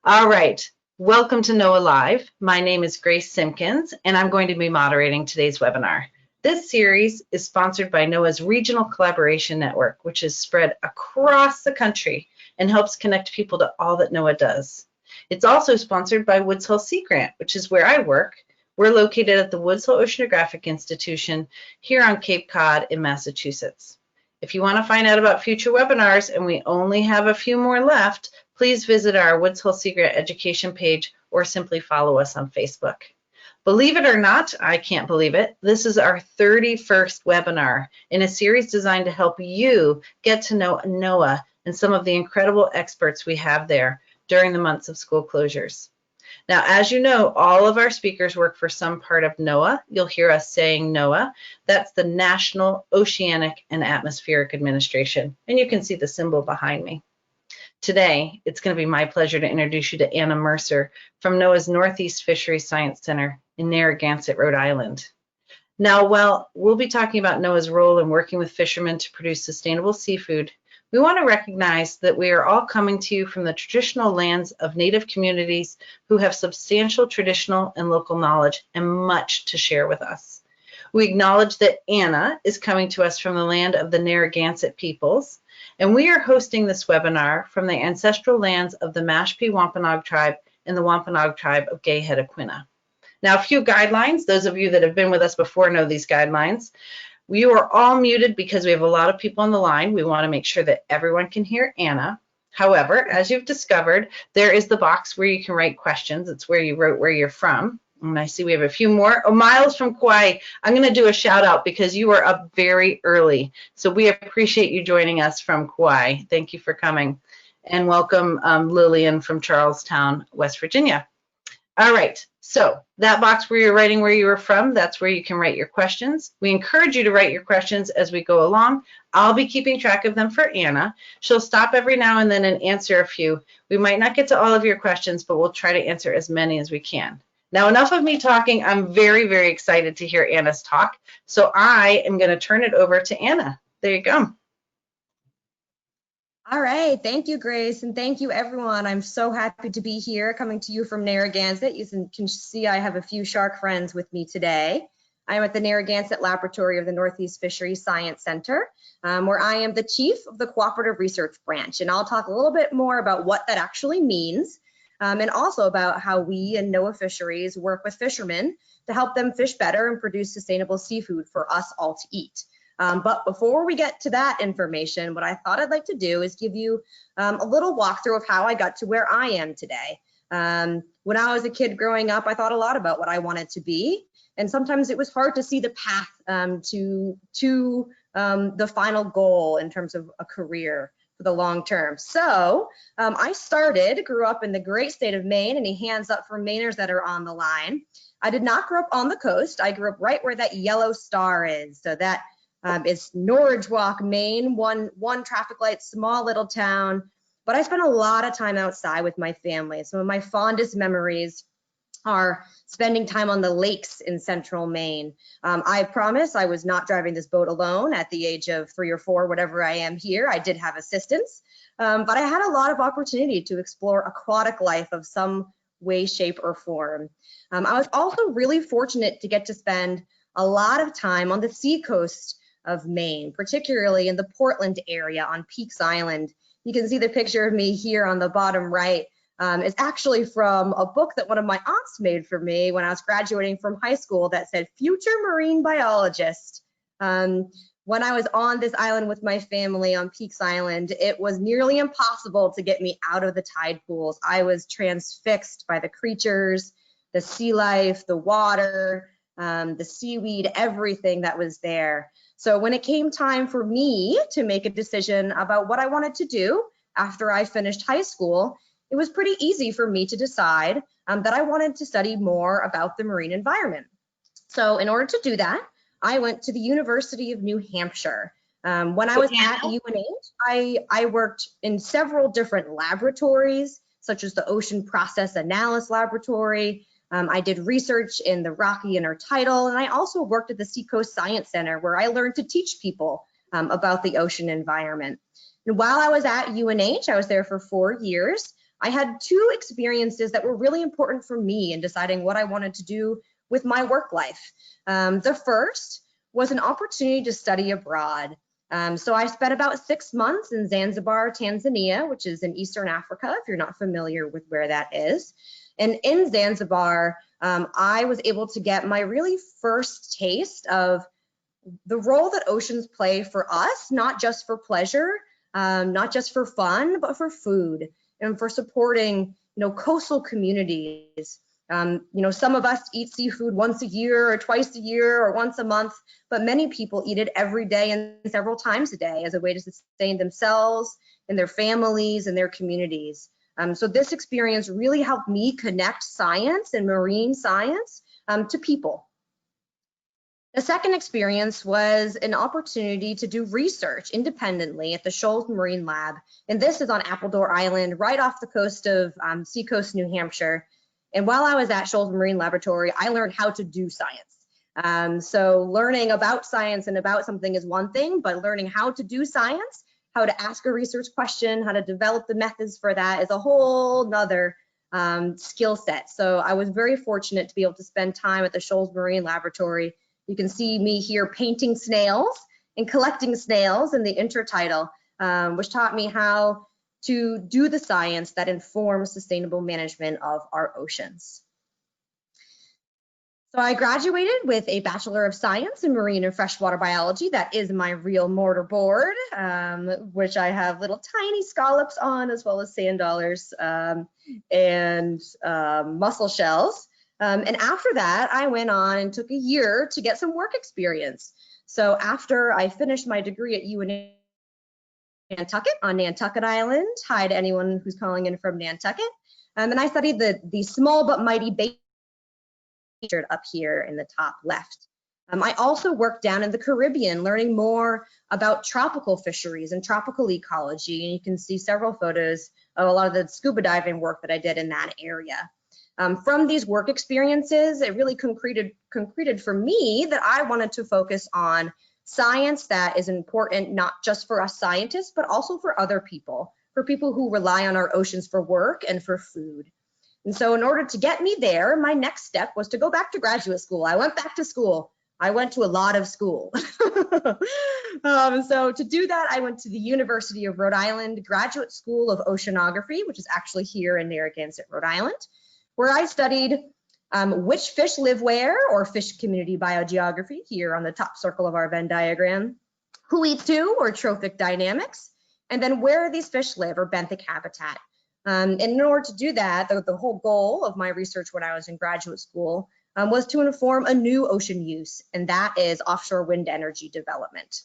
All right, welcome to NOAA Live. My name is Grace Simpkins, and I'm going to be moderating today's webinar. This series is sponsored by NOAA's Regional Collaboration Network, which is spread across the country and helps connect people to all that NOAA does. It's also sponsored by Woods Hole Sea Grant, which is where I work. We're located at the Woods Hole Oceanographic Institution here on Cape Cod in Massachusetts. If you want to find out about future webinars, and we only have a few more left, please visit our Woods Hole Sea Grant education page or simply follow us on Facebook. Believe it or not, I can't believe it, this is our 31st webinar in a series designed to help you get to know NOAA and some of the incredible experts we have there during the months of school closures. Now, as you know, all of our speakers work for some part of NOAA. You'll hear us saying NOAA. That's the National Oceanic and Atmospheric Administration, and you can see the symbol behind me. Today, it's going to be my pleasure to introduce you to Anna Mercer from NOAA's Northeast Fisheries Science Center in Narragansett, Rhode Island. Now, while we'll be talking about NOAA's role in working with fishermen to produce sustainable seafood, we want to recognize that we are all coming to you from the traditional lands of Native communities who have substantial traditional and local knowledge and much to share with us. We acknowledge that Anna is coming to us from the land of the Narragansett peoples, and we are hosting this webinar from the ancestral lands of the Mashpee Wampanoag tribe and the Wampanoag tribe of Gay-Hedequina. Now, a few guidelines. Those of you that have been with us before know these guidelines. You are all muted because we have a lot of people on the line. We want to make sure that everyone can hear Anna. However, as you've discovered, there is the box where you can write questions. It's where you wrote where you're from. And I see we have a few more. Oh, Miles from Kauai. I'm going to do a shout out because you are up very early. So we appreciate you joining us from Kauai. Thank you for coming. And welcome Lillian from Charlestown, West Virginia. All right, so that box where you're writing where you were from, that's where you can write your questions. We encourage you to write your questions as we go along. I'll be keeping track of them for Anna. She'll stop every now and then and answer a few. We might not get to all of your questions, but we'll try to answer as many as we can. Now, enough of me talking. I'm very, very excited to hear Anna's talk. So I am going to turn it over to Anna. There you go. All right, thank you, Grace, and thank you, everyone. I'm so happy to be here, coming to you from Narragansett. You can see I have a few shark friends with me today. I'm at the Narragansett Laboratory of the Northeast Fisheries Science Center, where I am the chief of the Cooperative Research Branch, and I'll talk a little bit more about what that actually means, and also about how we and NOAA Fisheries work with fishermen to help them fish better and produce sustainable seafood for us all to eat. But before we get to that information, what I thought I'd like to do is give you a little walkthrough of how I got to where I am today. When I was a kid growing up, I thought a lot about what I wanted to be, and sometimes it was hard to see the path to the final goal in terms of a career for the long term. So I grew up in the great state of Maine. Any hands up for Mainers that are on the line? I did not grow up on the coast. I grew up right where that yellow star is. So that it's Norridge Walk, Maine, one traffic light, small little town. But I spent a lot of time outside with my family. Some of my fondest memories are spending time on the lakes in central Maine. I promise I was not driving this boat alone at the age of 3 or 4, whatever I am here. I did have assistance, but I had a lot of opportunity to explore aquatic life of some way, shape, or form. I was also really fortunate to get to spend a lot of time on the seacoast of Maine, particularly in the Portland area on Peaks Island. You can see the picture of me here on the bottom right. It's actually from a book that one of my aunts made for me when I was graduating from high school that said future marine biologist. When I was on this island with my family on Peaks Island, it was nearly impossible to get me out of the tide pools. I was transfixed by the creatures, the sea life, the water, the seaweed, everything that was there. So when it came time for me to make a decision about what I wanted to do after I finished high school, it was pretty easy for me to decide that I wanted to study more about the marine environment. So in order to do that, I went to the University of New Hampshire. When I was at UNH, I worked in several different laboratories, such as the Ocean Process Analysis Laboratory. I did research in the rocky intertidal, and I also worked at the Seacoast Science Center, where I learned to teach people about the ocean environment. And while I was at UNH, I was there for 4 years. I had two experiences that were really important for me in deciding what I wanted to do with my work life. The first was an opportunity to study abroad. So I spent about 6 months in Zanzibar, Tanzania, which is in Eastern Africa, if you're not familiar with where that is. And in Zanzibar, I was able to get my really first taste of the role that oceans play for us, not just for pleasure, not just for fun, but for food and for supporting, coastal communities. Some of us eat seafood once a year or twice a year or once a month, but many people eat it every day and several times a day as a way to sustain themselves and their families and their communities. So this experience really helped me connect science and marine science to people. The second experience was an opportunity to do research independently at the Shoals Marine Lab. And this is on Appledore Island, right off the coast of Seacoast, New Hampshire. And while I was at Shoals Marine Laboratory, I learned how to do science. So learning about science and about something is one thing, but learning how to do science, how to ask a research question, how to develop the methods for that is a whole nother skill set. So I was very fortunate to be able to spend time at the Shoals Marine Laboratory. You can see me here painting snails and collecting snails in the intertidal, which taught me how to do the science that informs sustainable management of our oceans. So I graduated with a Bachelor of Science in Marine and Freshwater Biology. That is my real mortar board, which I have little tiny scallops on, as well as sand dollars and mussel shells. And after that, I went on and took a year to get some work experience. So after I finished my degree at UNA Nantucket on Nantucket Island, hi to anyone who's calling in from Nantucket, and I studied the small but mighty bait up here in the top left. I also worked down in the Caribbean, learning more about tropical fisheries and tropical ecology, and you can see several photos of a lot of the scuba diving work that I did in that area. From these work experiences, it really concreted for me that I wanted to focus on science that is important not just for us scientists, but also for other people, for people who rely on our oceans for work and for food. And so in order to get me there, my next step was to go back to graduate school. I went back to school. I went to a lot of school. So to do that, I went to the University of Rhode Island Graduate School of Oceanography, which is actually here in Narragansett, Rhode Island, where I studied which fish live where, or fish community biogeography, here on the top circle of our Venn diagram, who eats who, or trophic dynamics, and then where these fish live, or benthic habitat. And in order to do that, the whole goal of my research when I was in graduate school was to inform a new ocean use, and that is offshore wind energy development.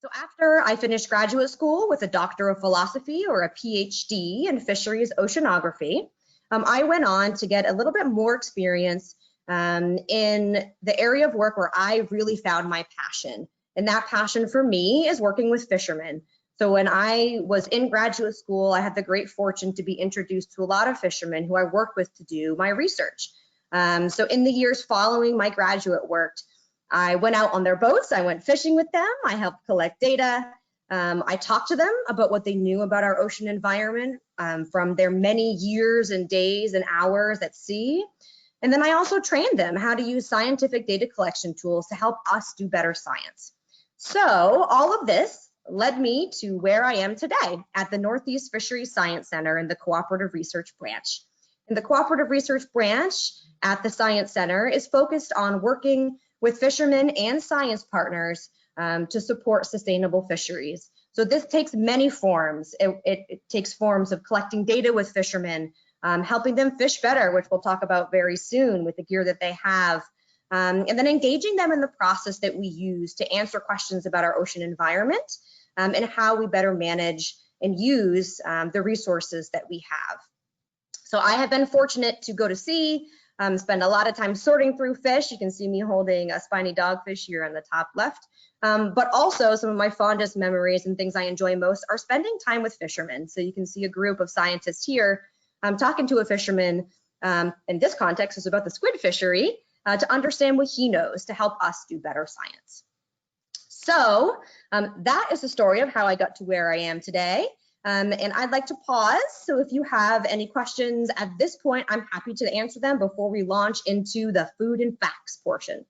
So after I finished graduate school with a Doctor of Philosophy, or a PhD in Fisheries Oceanography, I went on to get a little bit more experience in the area of work where I really found my passion. And that passion for me is working with fishermen. So when I was in graduate school, I had the great fortune to be introduced to a lot of fishermen who I worked with to do my research. So in the years following my graduate work, I went out on their boats, I went fishing with them, I helped collect data, I talked to them about what they knew about our ocean environment from their many years and days and hours at sea. And then I also trained them how to use scientific data collection tools to help us do better science. So all of this led me to where I am today at the Northeast Fisheries Science Center in the Cooperative Research Branch. And the Cooperative Research Branch at the Science Center is focused on working with fishermen and science partners to support sustainable fisheries. So this takes many forms. It takes forms of collecting data with fishermen, helping them fish better, which we'll talk about very soon with the gear that they have, and then engaging them in the process that we use to answer questions about our ocean environment and how we better manage and use the resources that we have. So I have been fortunate to go to sea, spend a lot of time sorting through fish. You can see me holding a spiny dogfish here on the top left. But also some of my fondest memories and things I enjoy most are spending time with fishermen. So you can see a group of scientists here talking to a fisherman. In this context, is about the squid fishery to understand what he knows to help us do better science. So that is the story of how I got to where I am today. And I'd like to pause. So if you have any questions at this point, I'm happy to answer them before we launch into the food and facts portion.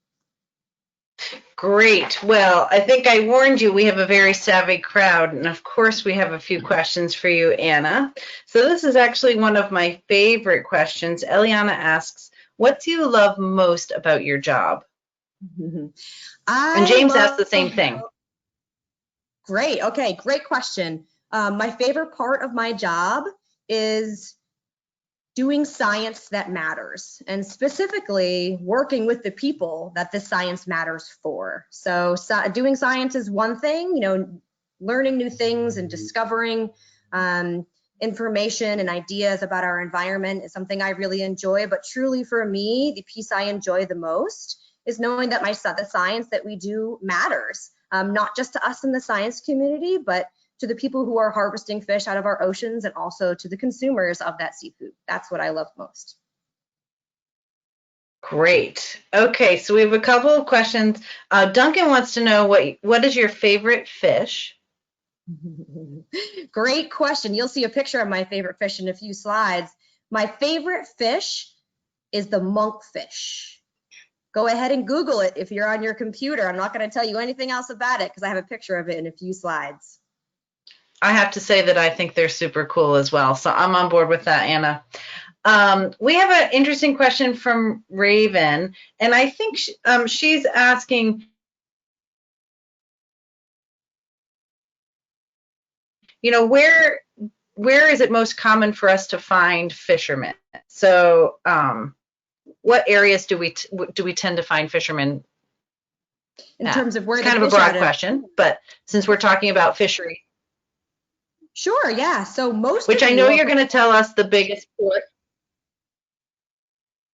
Great. Well, I think I warned you we have a very savvy crowd, and of course we have a few questions for you, Anna. So this is actually one of my favorite questions. Eliana asks, what do you love most about your job? And James asked the same thing. Great. Okay, great question. My favorite part of my job is doing science that matters, and specifically working with the people that this science matters for. So doing science is one thing, you know, learning new things and discovering information and ideas about our environment is something I really enjoy. But truly for me, the piece I enjoy the most is knowing that the science that we do matters, not just to us in the science community, but to the people who are harvesting fish out of our oceans and also to the consumers of that seafood. That's what I love most. Great. Okay, so we have a couple of questions. Duncan wants to know what is your favorite fish? Great question. You'll see a picture of my favorite fish in a few slides. My favorite fish is the monkfish. Go ahead and Google it if you're on your computer. I'm not going to tell you anything else about it because I have a picture of it in a few slides. I have to say that I think they're super cool as well. So I'm on board with that, Anna. We have an interesting question from Raven, and I think she's asking, you know, where is it most common for us to find fishermen? So what areas do we tend to find fishermen in terms of where it's kind of a broad question, but since we're talking about fishery. Sure, yeah. So which I know you're going to tell us the biggest port.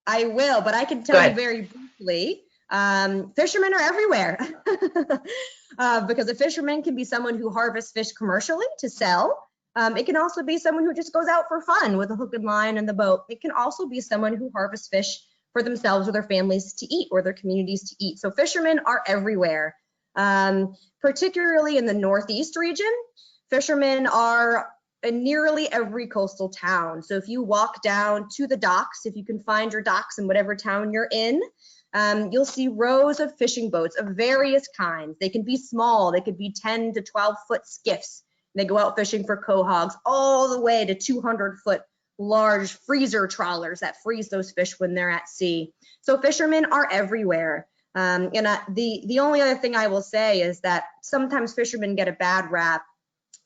I will, but I can tell you very briefly. Fishermen are everywhere because a fisherman can be someone who harvests fish commercially to sell. It can also be someone who just goes out for fun with a hook and line and the boat. It can also be someone who harvests fish for themselves or their families to eat or their communities to eat. So fishermen are everywhere, particularly in the Northeast region. Fishermen are in nearly every coastal town. So if you walk down to the docks, if you can find your docks in whatever town you're in, you'll see rows of fishing boats of various kinds. They can be small, they could be 10 to 12-foot skiffs. They go out fishing for quahogs all the way to 200-foot large freezer trawlers that freeze those fish when they're at sea. So fishermen are everywhere. The only other thing I will say is that sometimes fishermen get a bad rap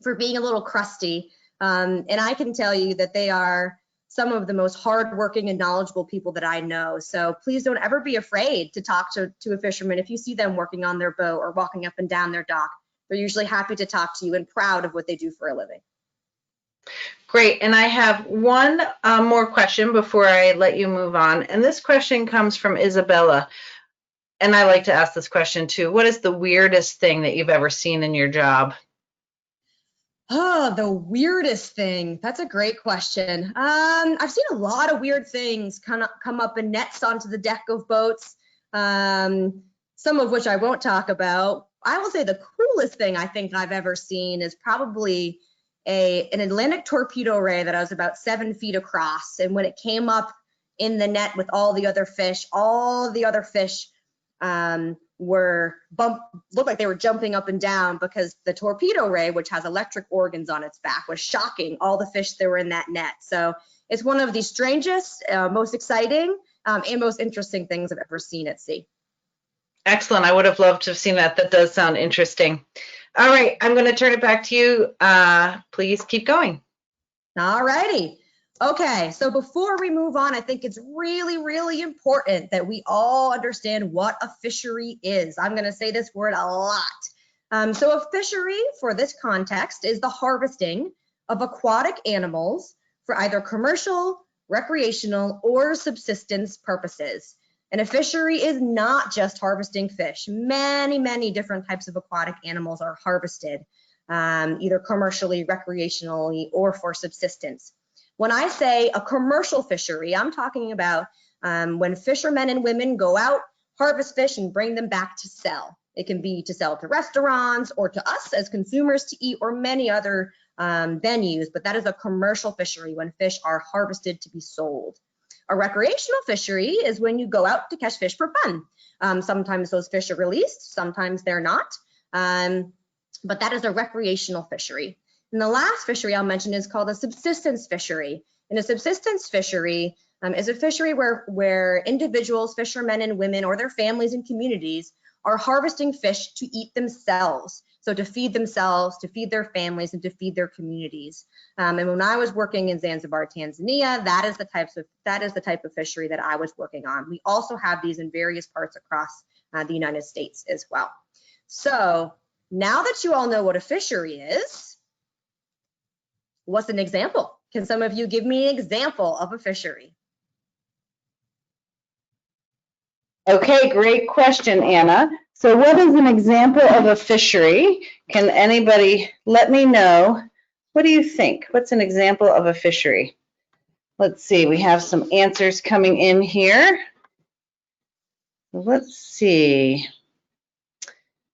for being a little crusty. And I can tell you that they are some of the most hardworking and knowledgeable people that I know. So please don't ever be afraid to talk to a fisherman. If you see them working on their boat or walking up and down their dock, they're usually happy to talk to you and proud of what they do for a living. Great. And I have one more question before I let you move on. And this question comes from Isabella. And I like to ask this question too. What is the weirdest thing that you've ever seen in your job? Oh, the weirdest thing. That's a great question. I've seen a lot of weird things come up in nets onto the deck of boats, some of which I won't talk about. I will say the coolest thing I think I've ever seen is probably an Atlantic torpedo ray that was about 7 feet across. And when it came up in the net with all the other fish looked like they were jumping up and down because the torpedo ray, which has electric organs on its back, was shocking all the fish that were in that net. So it's one of the strangest, most exciting, and most interesting things I've ever seen at sea. Excellent. I would have loved to have seen that. That does sound interesting. All right, I'm going to turn it back to you. Please keep going. All righty. Okay, so before we move on, I think it's really, really important that we all understand what a fishery is. I'm going to say this word a lot. So a fishery, for this context, is the harvesting of aquatic animals for either commercial, recreational, or subsistence purposes. And a fishery is not just harvesting fish. Many, many different types of aquatic animals are harvested, either commercially, recreationally, or for subsistence. When I say a commercial fishery, I'm talking about when fishermen and women go out, harvest fish, and bring them back to sell. It can be to sell to restaurants or to us as consumers to eat, or many other venues, but that is a commercial fishery when fish are harvested to be sold. A recreational fishery is when you go out to catch fish for fun. Sometimes those fish are released, sometimes they're not, but that is a recreational fishery. And the last fishery I'll mention is called a subsistence fishery. And a subsistence fishery is a fishery where individuals, fishermen and women, or their families and communities are harvesting fish to eat themselves. So to feed themselves, to feed their families, and to feed their communities. And when I was working in Zanzibar, Tanzania, that is the type of fishery that I was working on. We also have these in various parts across the United States as well. So now that you all know what a fishery is, what's an example? Can some of you give me an example of a fishery? Okay, great question, Anna. So what is an example of a fishery? Can anybody let me know? What do you think? What's an example of a fishery? Let's see, we have some answers coming in here. Let's see.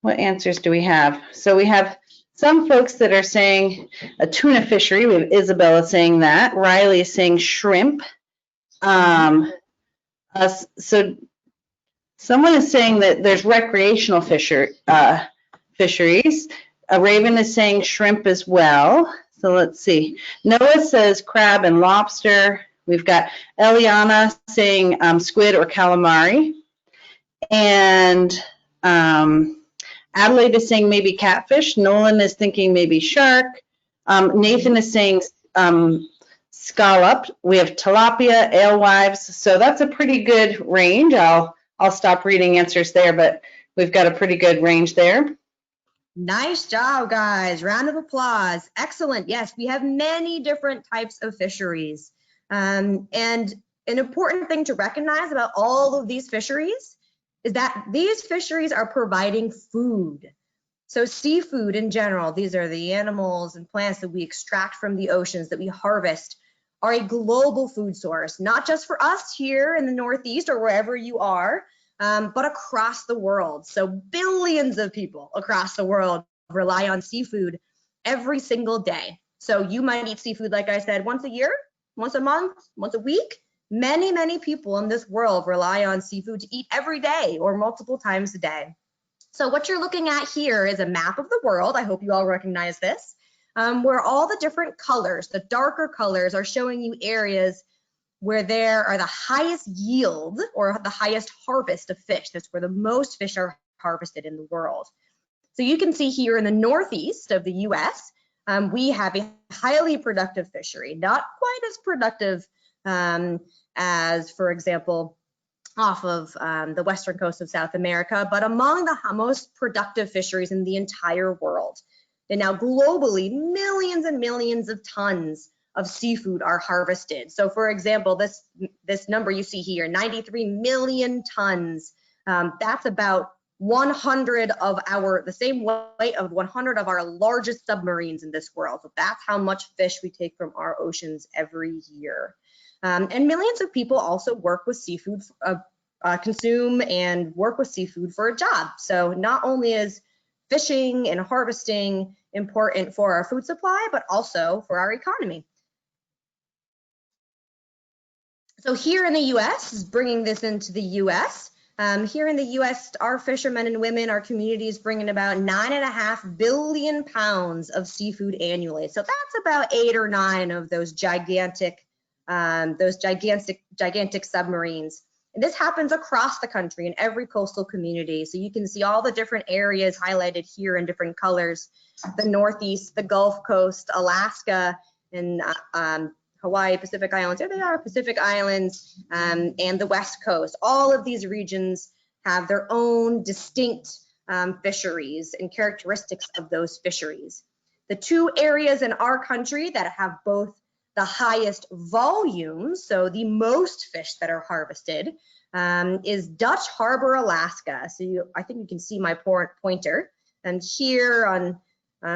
What answers do we have? So we have some folks that are saying a tuna fishery. We have Isabella saying that. Riley is saying shrimp. So someone is saying that there's recreational fisheries. Raven is saying shrimp as well. So let's see. Noah says crab and lobster. We've got Eliana saying squid or calamari. And Adelaide is saying maybe catfish. Nolan is thinking maybe shark. Nathan is saying scallop. We have tilapia, alewives. So that's a pretty good range. I'll stop reading answers there, but we've got a pretty good range there. Nice job, guys. Round of applause. Excellent. Yes, we have many different types of fisheries. And an important thing to recognize about all of these fisheries is that these fisheries are providing food. So seafood in general, these are the animals and plants that we extract from the oceans, that we harvest, are a global food source, not just for us here in the Northeast or wherever you are, but across the world. So billions of people across the world rely on seafood every single day. So you might eat seafood, like I said, once a year, once a month, once a week. Many, many people in this world rely on seafood to eat every day or multiple times a day. So what you're looking at here is a map of the world. I hope you all recognize this, where all the different colors, the darker colors, are showing you areas where there are the highest yield or the highest harvest of fish. That's where the most fish are harvested in the world. So you can see here in the northeast of the US, we have a highly productive fishery, not quite as productive as, for example, off of the western coast of South America, but among the most productive fisheries in the entire world. And now globally, millions and millions of tons of seafood are harvested. So for example, this number you see here, 93 million tons, that's about 100 of the same weight of 100 of our largest submarines in this world. So that's how much fish we take from our oceans every year. And millions of people also work with seafood, consume and work with seafood for a job. So not only is fishing and harvesting important for our food supply, but also for our economy. So here in the US, bringing this into the US, here in the US, our fishermen and women, our communities bring in about 9.5 billion pounds of seafood annually. So that's about 8 or 9 of those gigantic submarines. And this happens across the country in every coastal community. So you can see all the different areas highlighted here in different colors: the Northeast, the Gulf Coast, Alaska, and Hawaii, Pacific Islands. There they are, Pacific Islands, and the West Coast. All of these regions have their own distinct fisheries and characteristics of those fisheries. The two areas in our country that have both the highest volumes, so the most fish that are harvested, is Dutch Harbor, Alaska. So I think you can see my pointer. And here on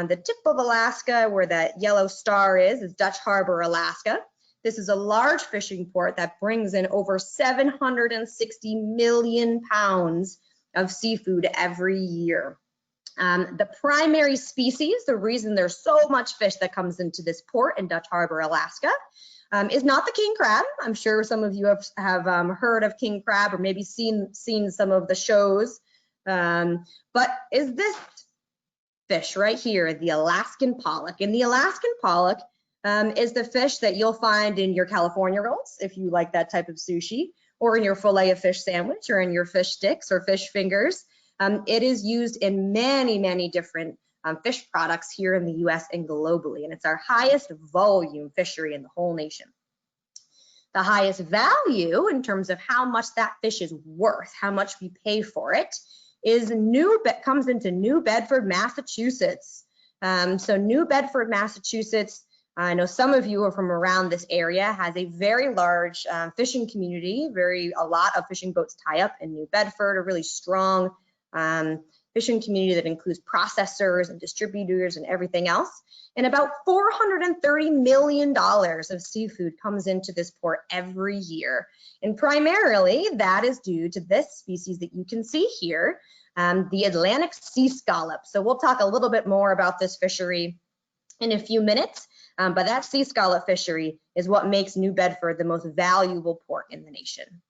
the tip of Alaska, where that yellow star is Dutch Harbor, Alaska. This is a large fishing port that brings in over 760 million pounds of seafood every year. The primary species, the reason there's so much fish that comes into this port in Dutch Harbor, Alaska, is not the king crab. I'm sure some of you have heard of king crab or maybe seen some of the shows, but is this fish right here, the Alaskan pollock. And the Alaskan pollock is the fish that you'll find in your California rolls, if you like that type of sushi, or in your fillet of fish sandwich, or in your fish sticks or fish fingers. It is used in many, many different fish products here in the US and globally, and it's our highest volume fishery in the whole nation. The highest value in terms of how much that fish is worth, how much we pay for it, comes into New Bedford, Massachusetts. So New Bedford, Massachusetts, I know some of you are from around this area, has a very large fishing community, a lot of fishing boats tie up in New Bedford, a really strong fishing community that includes processors and distributors and everything else. And about $430 million of seafood comes into this port every year. And primarily that is due to this species that you can see here, the Atlantic sea scallop. So we'll talk a little bit more about this fishery in a few minutes, but that sea scallop fishery is what makes New Bedford the most valuable port in the nation.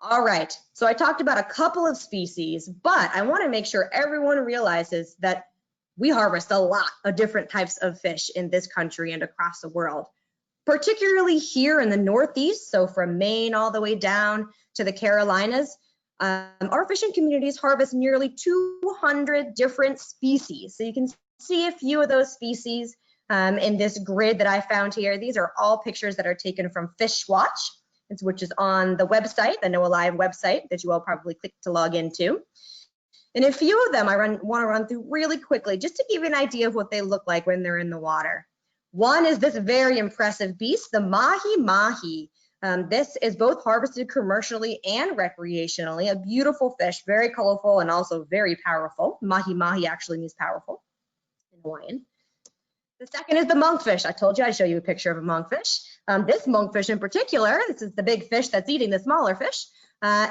All right, so I talked about a couple of species, but I want to make sure everyone realizes that we harvest a lot of different types of fish in this country and across the world, particularly here in the Northeast, so from Maine all the way down to the Carolinas. Our fishing communities harvest nearly 200 different species. So you can see a few of those species in this grid that I found here. These are all pictures that are taken from Fish Watch, which is on the website, the NOAA Live website that you all probably clicked to log into. And a few of them I want to run through really quickly just to give you an idea of what they look like when they're in the water. One is this very impressive beast, the mahi-mahi. This is both harvested commercially and recreationally, a beautiful fish, very colorful and also very powerful. Mahi-mahi actually means powerful in Hawaiian. The second is the monkfish. I told you I'd show you a picture of a monkfish. This monkfish in particular, this is the big fish that's eating the smaller fish,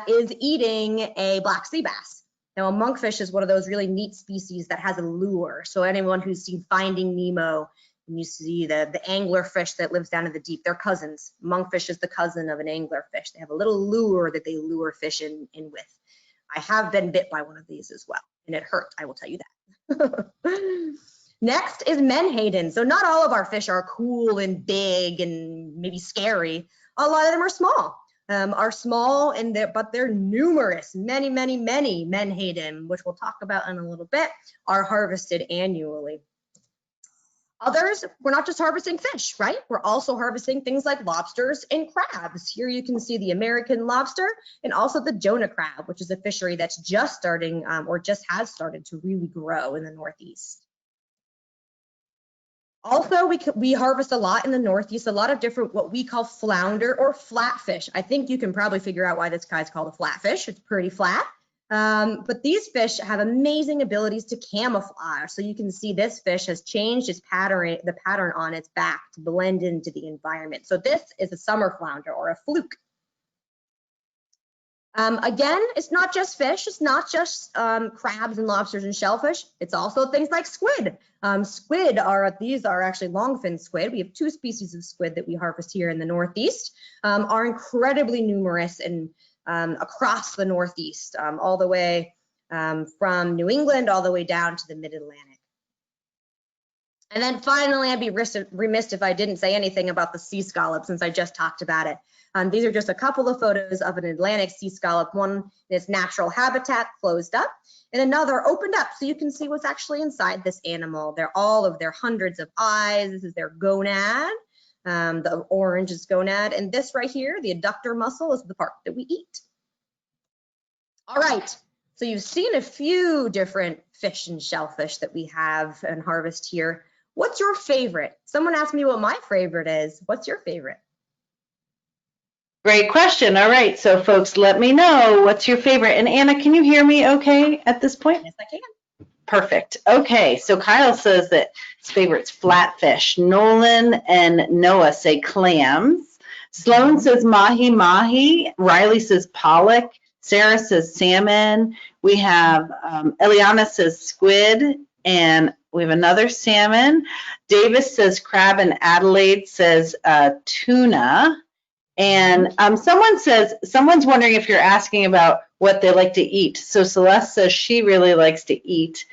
is eating a black sea bass. Now, a monkfish is one of those really neat species that has a lure. So anyone who's seen Finding Nemo, and you see the angler fish that lives down in the deep, they're cousins. Monkfish is the cousin of an angler fish. They have a little lure that they lure fish in with. I have been bit by one of these as well, and it hurt, I will tell you that. Next is menhaden. So not all of our fish are cool and big and maybe scary. A lot of them are small, but they're numerous. Many, many, many menhaden, which we'll talk about in a little bit, are harvested annually. Others, we're not just harvesting fish, right? We're also harvesting things like lobsters and crabs. Here you can see the American lobster and also the Jonah crab, which is a fishery that's just starting or just has started to really grow in the Northeast. Also, we harvest a lot in the Northeast, a lot of different what we call flounder or flatfish. I think you can probably figure out why this guy's called a flatfish. It's pretty flat. But these fish have amazing abilities to camouflage. So you can see this fish has changed its pattern, the pattern on its back to blend into the environment. So this is a summer flounder or a fluke. Again, it's not just fish. It's not just crabs and lobsters and shellfish. It's also things like squid. These are actually longfin squid. We have two species of squid that we harvest here in the Northeast, are incredibly numerous and across the Northeast, all the way from New England all the way down to the Mid-Atlantic. And then finally, I'd be remiss if I didn't say anything about the sea scallop since I just talked about it. These are just a couple of photos of an Atlantic sea scallop, one in its natural habitat closed up and another opened up so you can see what's actually inside this animal. They're all of their hundreds of eyes. This is their gonad. The orange is gonad, and this right here, the adductor muscle, is the part that we eat. All right, so you've seen a few different fish and shellfish that we have and harvest here. What's your favorite? Someone asked me what my favorite is. What's your favorite? Great question. All right, so folks, let me know what's your favorite. And Anna, can you hear me okay at this point? Yes, I can. Perfect. Okay, so Kyle says that his favorite's flatfish. Nolan and Noah say clams. Sloan says mahi-mahi. Riley says pollock. Sarah says salmon. We have Eliana says squid, and we have another salmon. Davis says crab, and Adelaide says tuna. And someone's wondering if you're asking about what they like to eat. So Celeste says she really likes to eat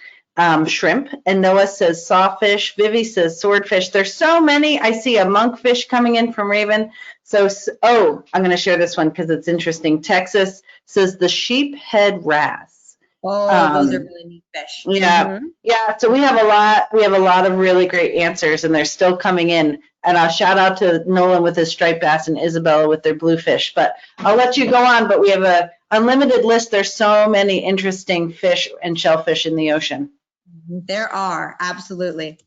shrimp, and Noah says sawfish. Vivi says swordfish. There's so many. I see a monkfish coming in from Raven. So, oh, I'm going to share this one because it's interesting. Texas says the sheephead wrasse. Oh, those are really neat fish. Yeah, yeah. So we have a lot of really great answers, and they're still coming in. And I'll shout out to Nolan with his striped bass and Isabella with their bluefish. But I'll let you go on. But we have a unlimited list. There's so many interesting fish and shellfish in the ocean. There are, absolutely.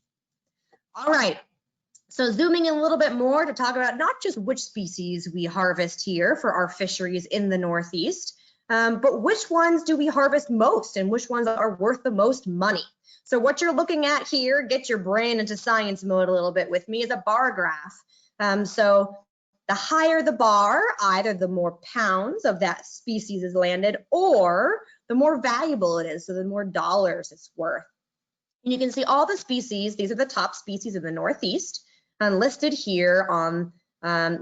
All right. So zooming in a little bit more to talk about not just which species we harvest here for our fisheries in the Northeast, but which ones do we harvest most and which ones are worth the most money. So what you're looking at here, get your brain into science mode a little bit with me, is a bar graph. So the higher the bar, either the more pounds of that species is landed or the more valuable it is, so the more dollars it's worth. And you can see all the species, these are the top species in the Northeast, listed here on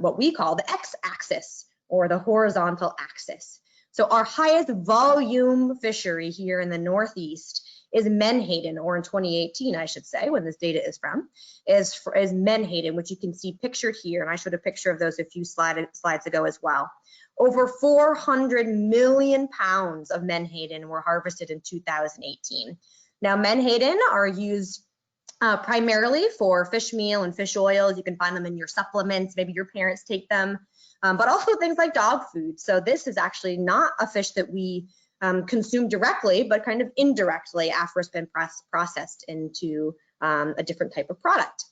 what we call the x-axis or the horizontal axis. So our highest volume fishery here in the Northeast is Menhaden, or in 2018, I should say, when this data is from, is Menhaden, which you can see pictured here. And I showed a picture of those a few slides ago as well. Over 400 million pounds of Menhaden were harvested in 2018. Now, Menhaden are used primarily for fish meal and fish oils. You can find them in your supplements. Maybe your parents take them, but also things like dog food. So this is actually not a fish that we consume directly, but kind of indirectly after it's been processed into a different type of product.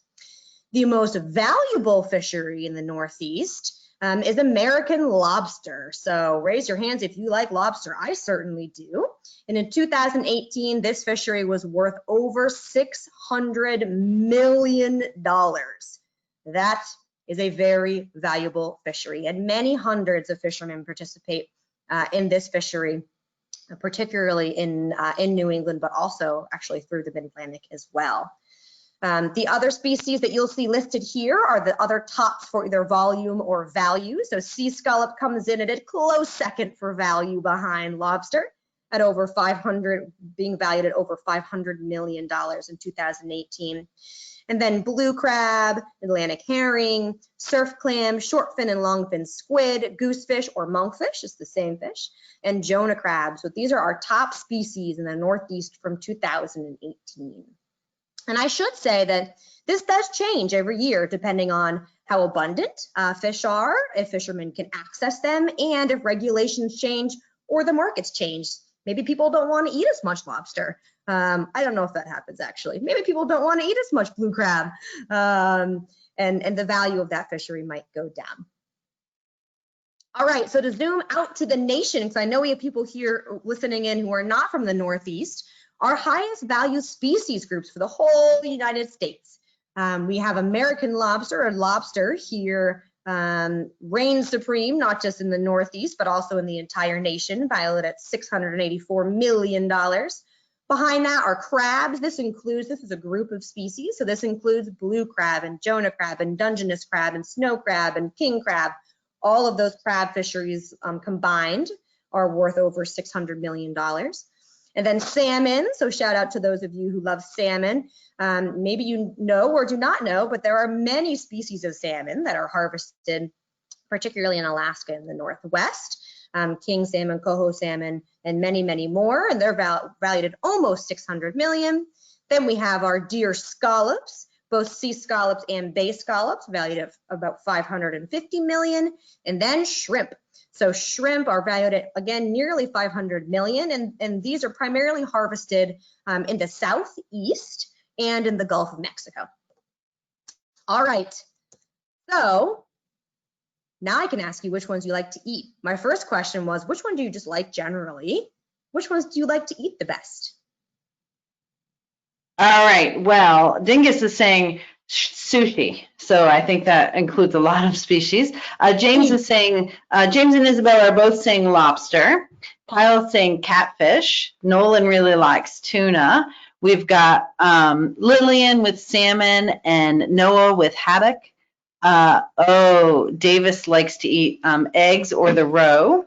The most valuable fishery in the Northeast is American lobster. So raise your hands if you like lobster. I certainly do. And in 2018, this fishery was worth over $600 million. That is a very valuable fishery, and many hundreds of fishermen participate in this fishery, particularly in New England, but also actually through the Mid-Atlantic as well. The other species that you'll see listed here are the other tops for either volume or value. So sea scallop comes in at a close second for value behind lobster at over 500, being valued at over $500 million in 2018. And then blue crab, Atlantic herring, surf clam, short fin and long fin squid, goosefish or monkfish, it's the same fish, and Jonah crab. So these are our top species in the Northeast from 2018. And I should say that this does change every year depending on how abundant fish are, if fishermen can access them, and if regulations change or the markets change. Maybe people don't want to eat as much lobster. I don't know if that happens actually. Maybe people don't want to eat as much blue crab, and the value of that fishery might go down. All right, so to zoom out to the nation, because I know we have people here listening in who are not from the Northeast, our highest value species groups for the whole United States. We have American lobster, or lobster here, reigns supreme, not just in the Northeast, but also in the entire nation, valued at $684 million. Behind that are crabs. This is a group of species. So this includes blue crab and Jonah crab and Dungeness crab and snow crab and king crab. All of those crab fisheries combined are worth over $600 million. And then salmon, so shout out to those of you who love salmon. Maybe you know or do not know, but there are many species of salmon that are harvested, particularly in Alaska in the Northwest. King salmon, coho salmon, and many, many more, and they're valued at almost $600 million. Then we have our deer scallops, both sea scallops and bay scallops, valued at about $550 million, and then shrimp. So shrimp are valued at, again, nearly $500 million, and these are primarily harvested in the Southeast and in the Gulf of Mexico. All right, so now I can ask you which ones you like to eat. My first question was, which one do you just like generally? Which ones do you like to eat the best? All right, well, Dingus is saying sushi, so I think that includes a lot of species. James is saying, James and Isabel are both saying lobster. Kyle's saying catfish. Nolan really likes tuna. We've got Lillian with salmon and NOAA with haddock. Davis likes to eat eggs or the roe.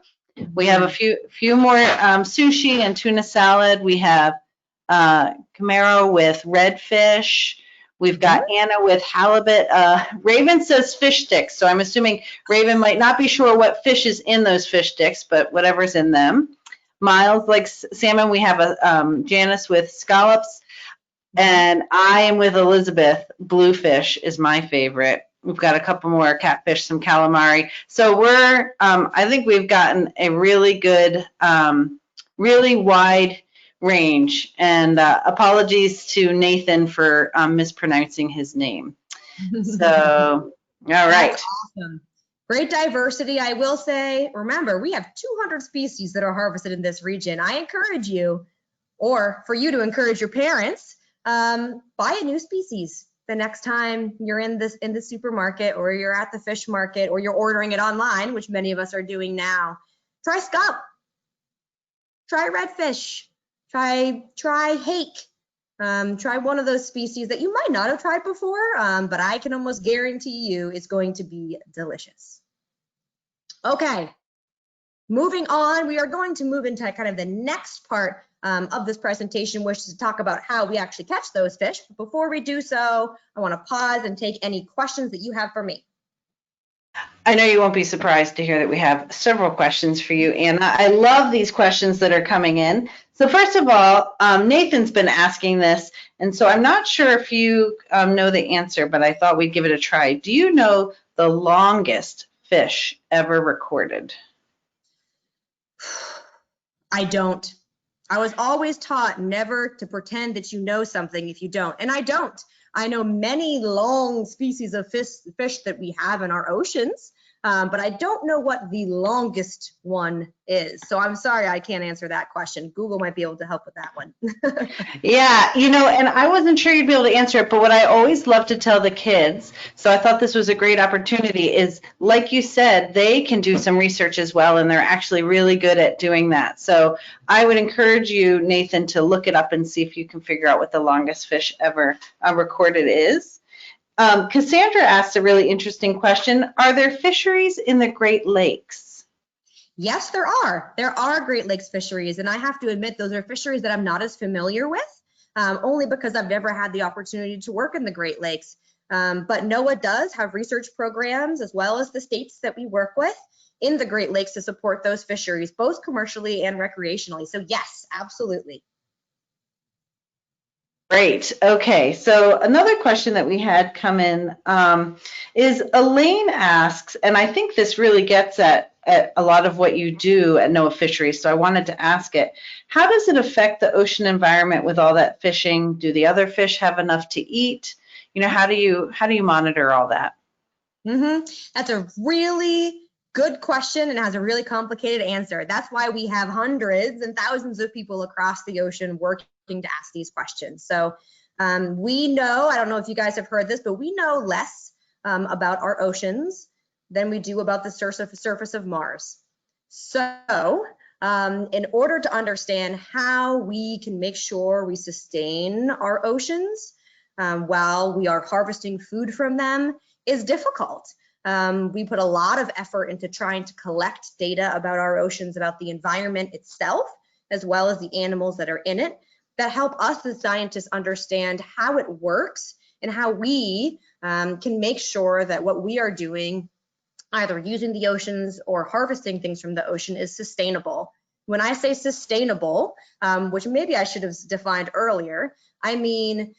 We have a few more sushi and tuna salad. We have Camaro with redfish. We've got Anna with halibut. Raven says fish sticks, so I'm assuming Raven might not be sure what fish is in those fish sticks, but whatever's in them. Miles likes salmon. We have a Janice with scallops, and I am with Elizabeth. Bluefish is my favorite. We've got a couple more catfish, some calamari. So we're, I think we've gotten a really good, really wide range. And apologies to Nathan for mispronouncing his name. So, all right. That's awesome. Great diversity. I will say, remember, we have 200 species that are harvested in this region. I encourage you, or for you to encourage your parents, buy a new species the next time you're in the supermarket, or you're at the fish market, or you're ordering it online, which many of us are doing now. Try scallop, try redfish, try hake, try one of those species that you might not have tried before, but I can almost guarantee you it's going to be delicious. Okay, moving on, we are going to move into kind of the next part of this presentation, which is to talk about how we actually catch those fish. But before we do so, I want to pause and take any questions that you have for me. I know you won't be surprised to hear that we have several questions for you, Anna. I love these questions that are coming in. So first of all, Nathan's been asking this, and so I'm not sure if you know the answer, but I thought we'd give it a try. Do you know the longest fish ever recorded? I don't. I was always taught never to pretend that you know something if you don't, and I don't. I know many long species of fish that we have in our oceans, but I don't know what the longest one is. So I'm sorry, I can't answer that question. Google might be able to help with that one. Yeah, you know, and I wasn't sure you'd be able to answer it, but what I always love to tell the kids, so I thought this was a great opportunity, is like you said, they can do some research as well, and they're actually really good at doing that. So I would encourage you, Nathan, to look it up and see if you can figure out what the longest fish ever recorded is. Cassandra asked a really interesting question. Are there fisheries in the Great Lakes? Yes, there are. There are Great Lakes fisheries, and I have to admit those are fisheries that I'm not as familiar with, only because I've never had the opportunity to work in the Great Lakes. But NOAA does have research programs, as well as the states that we work with in the Great Lakes, to support those fisheries, both commercially and recreationally. So yes, absolutely. Great. Okay. So another question that we had come in is Elaine asks, and I think this really gets at a lot of what you do at NOAA Fisheries, so I wanted to ask it. How does it affect the ocean environment with all that fishing? Do the other fish have enough to eat? You know, how do you monitor all that? That's a really good question and has a really complicated answer. That's why we have hundreds and thousands of people across the ocean working to ask these questions. So we know, I don't know if you guys have heard this, but we know less about our oceans than we do about the surface of Mars. So in order to understand how we can make sure we sustain our oceans while we are harvesting food from them is difficult. We put a lot of effort into trying to collect data about our oceans, about the environment itself, as well as the animals that are in it, that help us as scientists understand how it works and how we can make sure that what we are doing, either using the oceans or harvesting things from the ocean, is sustainable. When I say sustainable, which maybe I should have defined earlier, I mean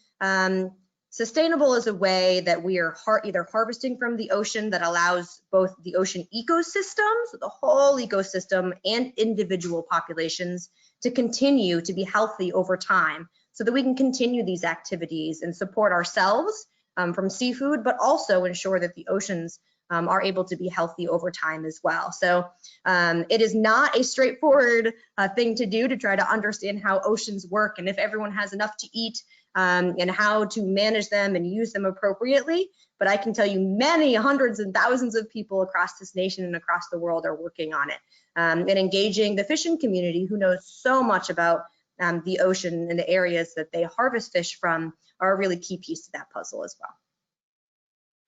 sustainable is a way that we are either harvesting from the ocean that allows both the ocean ecosystems, the whole ecosystem, and individual populations to continue to be healthy over time, so that we can continue these activities and support ourselves from seafood, but also ensure that the oceans are able to be healthy over time as well. So it is not a straightforward thing to do to try to understand how oceans work and if everyone has enough to eat and how to manage them and use them appropriately. but I can tell you many hundreds and thousands of people across this nation and across the world are working on it, and engaging the fishing community who knows so much about the ocean and the areas that they harvest fish from are a really key piece to that puzzle as well.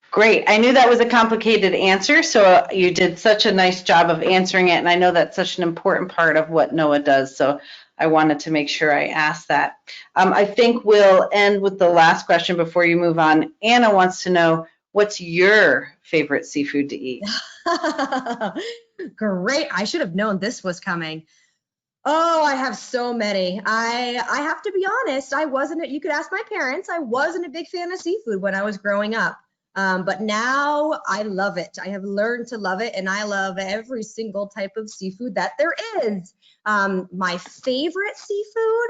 Great. I knew that was a complicated answer, so you did such a nice job of answering it, and I know that's such an important part of what NOAA does, so I wanted to make sure I asked that. I think we'll end with the last question before you move on. Anna wants to know, what's your favorite seafood to eat? Great. I should have known this was coming. Oh, I have so many. I have to be honest, you could ask my parents, I wasn't a big fan of seafood when I was growing up. But now I love it. I have learned to love it, and I love every single type of seafood that there is. My favorite seafood,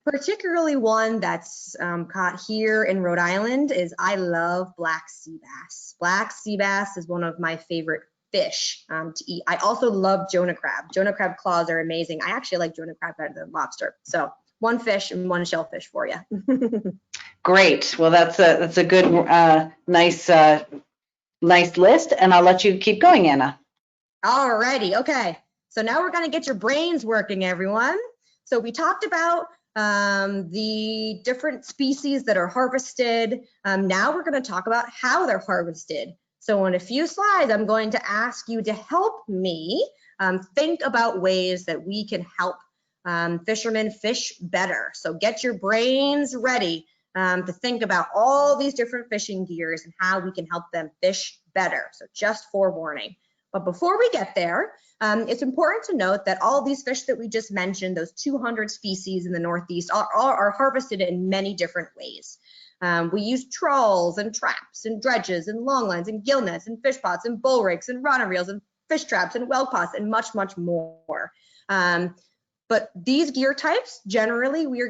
particularly one that's caught here in Rhode Island, is I love black sea bass. Black sea bass is one of my favorite fish to eat. I also love Jonah crab. Jonah crab claws are amazing. I actually like Jonah crab better than lobster. So one fish and one shellfish for you. Great. Well, that's a good, nice list, and I'll let you keep going, Anna. All righty. Okay. So now we're going to get your brains working, everyone. So we talked about the different species that are harvested. Now we're going to talk about how they're harvested. So in a few slides, I'm going to ask you to help me think about ways that we can help fishermen fish better. So get your brains ready to think about all these different fishing gears and how we can help them fish better. So just forewarning. But before we get there, it's important to note that all these fish that we just mentioned, those 200 species in the Northeast, are harvested in many different ways. We use trawls and traps and dredges and longlines and gill nets and fish pots and bull rigs and runner reels and fish traps and well pots and much, much more. But these gear types, generally, we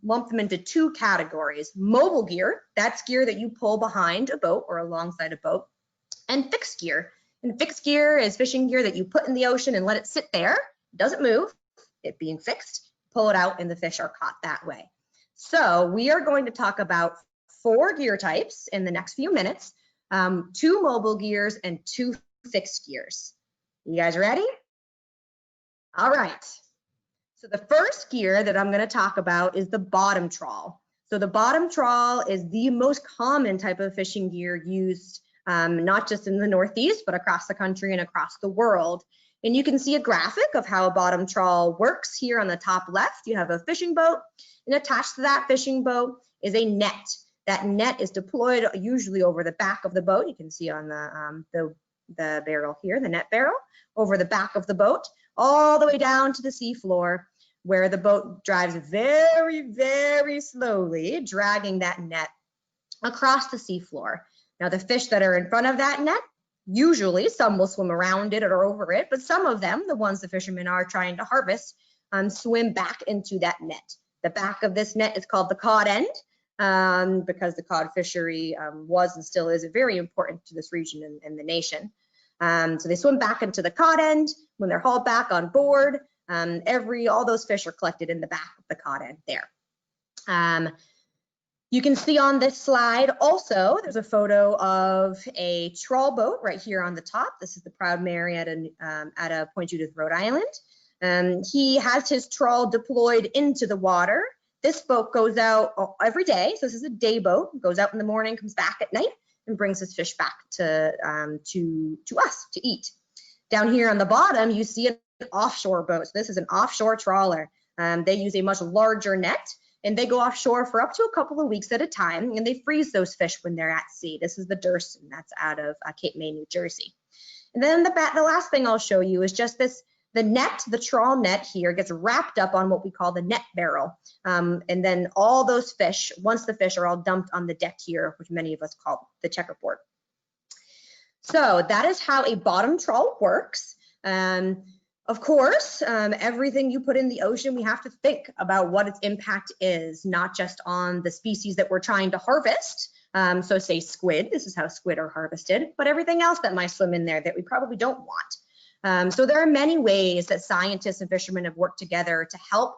lump them into two categories. Mobile gear, that's gear that you pull behind a boat or alongside a boat, and fixed gear. And fixed gear is fishing gear that you put in the ocean and let it sit there. It doesn't move, it being fixed, pull it out and the fish are caught that way. So we are going to talk about 4 gear types in the next few minutes, 2 mobile gears and 2 fixed gears. You guys ready? All right. So the first gear that I'm going to talk about is the bottom trawl. So the bottom trawl is the most common type of fishing gear used not just in the Northeast, but across the country and across the world. And you can see a graphic of how a bottom trawl works here on the top left. You have a fishing boat, and attached to that fishing boat is a net. That net is deployed usually over the back of the boat. You can see on the barrel here, the net barrel, over the back of the boat, all the way down to the seafloor, where the boat drives very, very slowly, dragging that net across the seafloor. Now, the fish that are in front of that net, usually some will swim around it or over it, but some of them, the ones the fishermen are trying to harvest, swim back into that net. The back of this net is called the cod end, because the cod fishery was and still is very important to this region and the nation. So they swim back into the cod end. When they're hauled back on board, all those fish are collected in the back of the cod end there. You can see on this slide also, there's a photo of a trawl boat right here on the top. This is the Proud Mary out of Point Judith, Rhode Island. He has his trawl deployed into the water. This boat goes out every day. So this is a day boat, goes out in the morning, comes back at night, and brings his fish back to us to eat. Down here on the bottom, you see an offshore boat. So this is an offshore trawler. They use a much larger net, and they go offshore for up to a couple of weeks at a time, and they freeze those fish when they're at sea. This is the Durston, that's out of Cape May, New Jersey. And then the last thing I'll show you is just the net, the trawl net here gets wrapped up on what we call the net barrel. And then all those fish, once the fish are all dumped on the deck here, which many of us call the checkerboard. So that is how a bottom trawl works. Of course, everything you put in the ocean, we have to think about what its impact is, not just on the species that we're trying to harvest. So say squid, this is how squid are harvested, but everything else that might swim in there that we probably don't want. So there are many ways that scientists and fishermen have worked together to help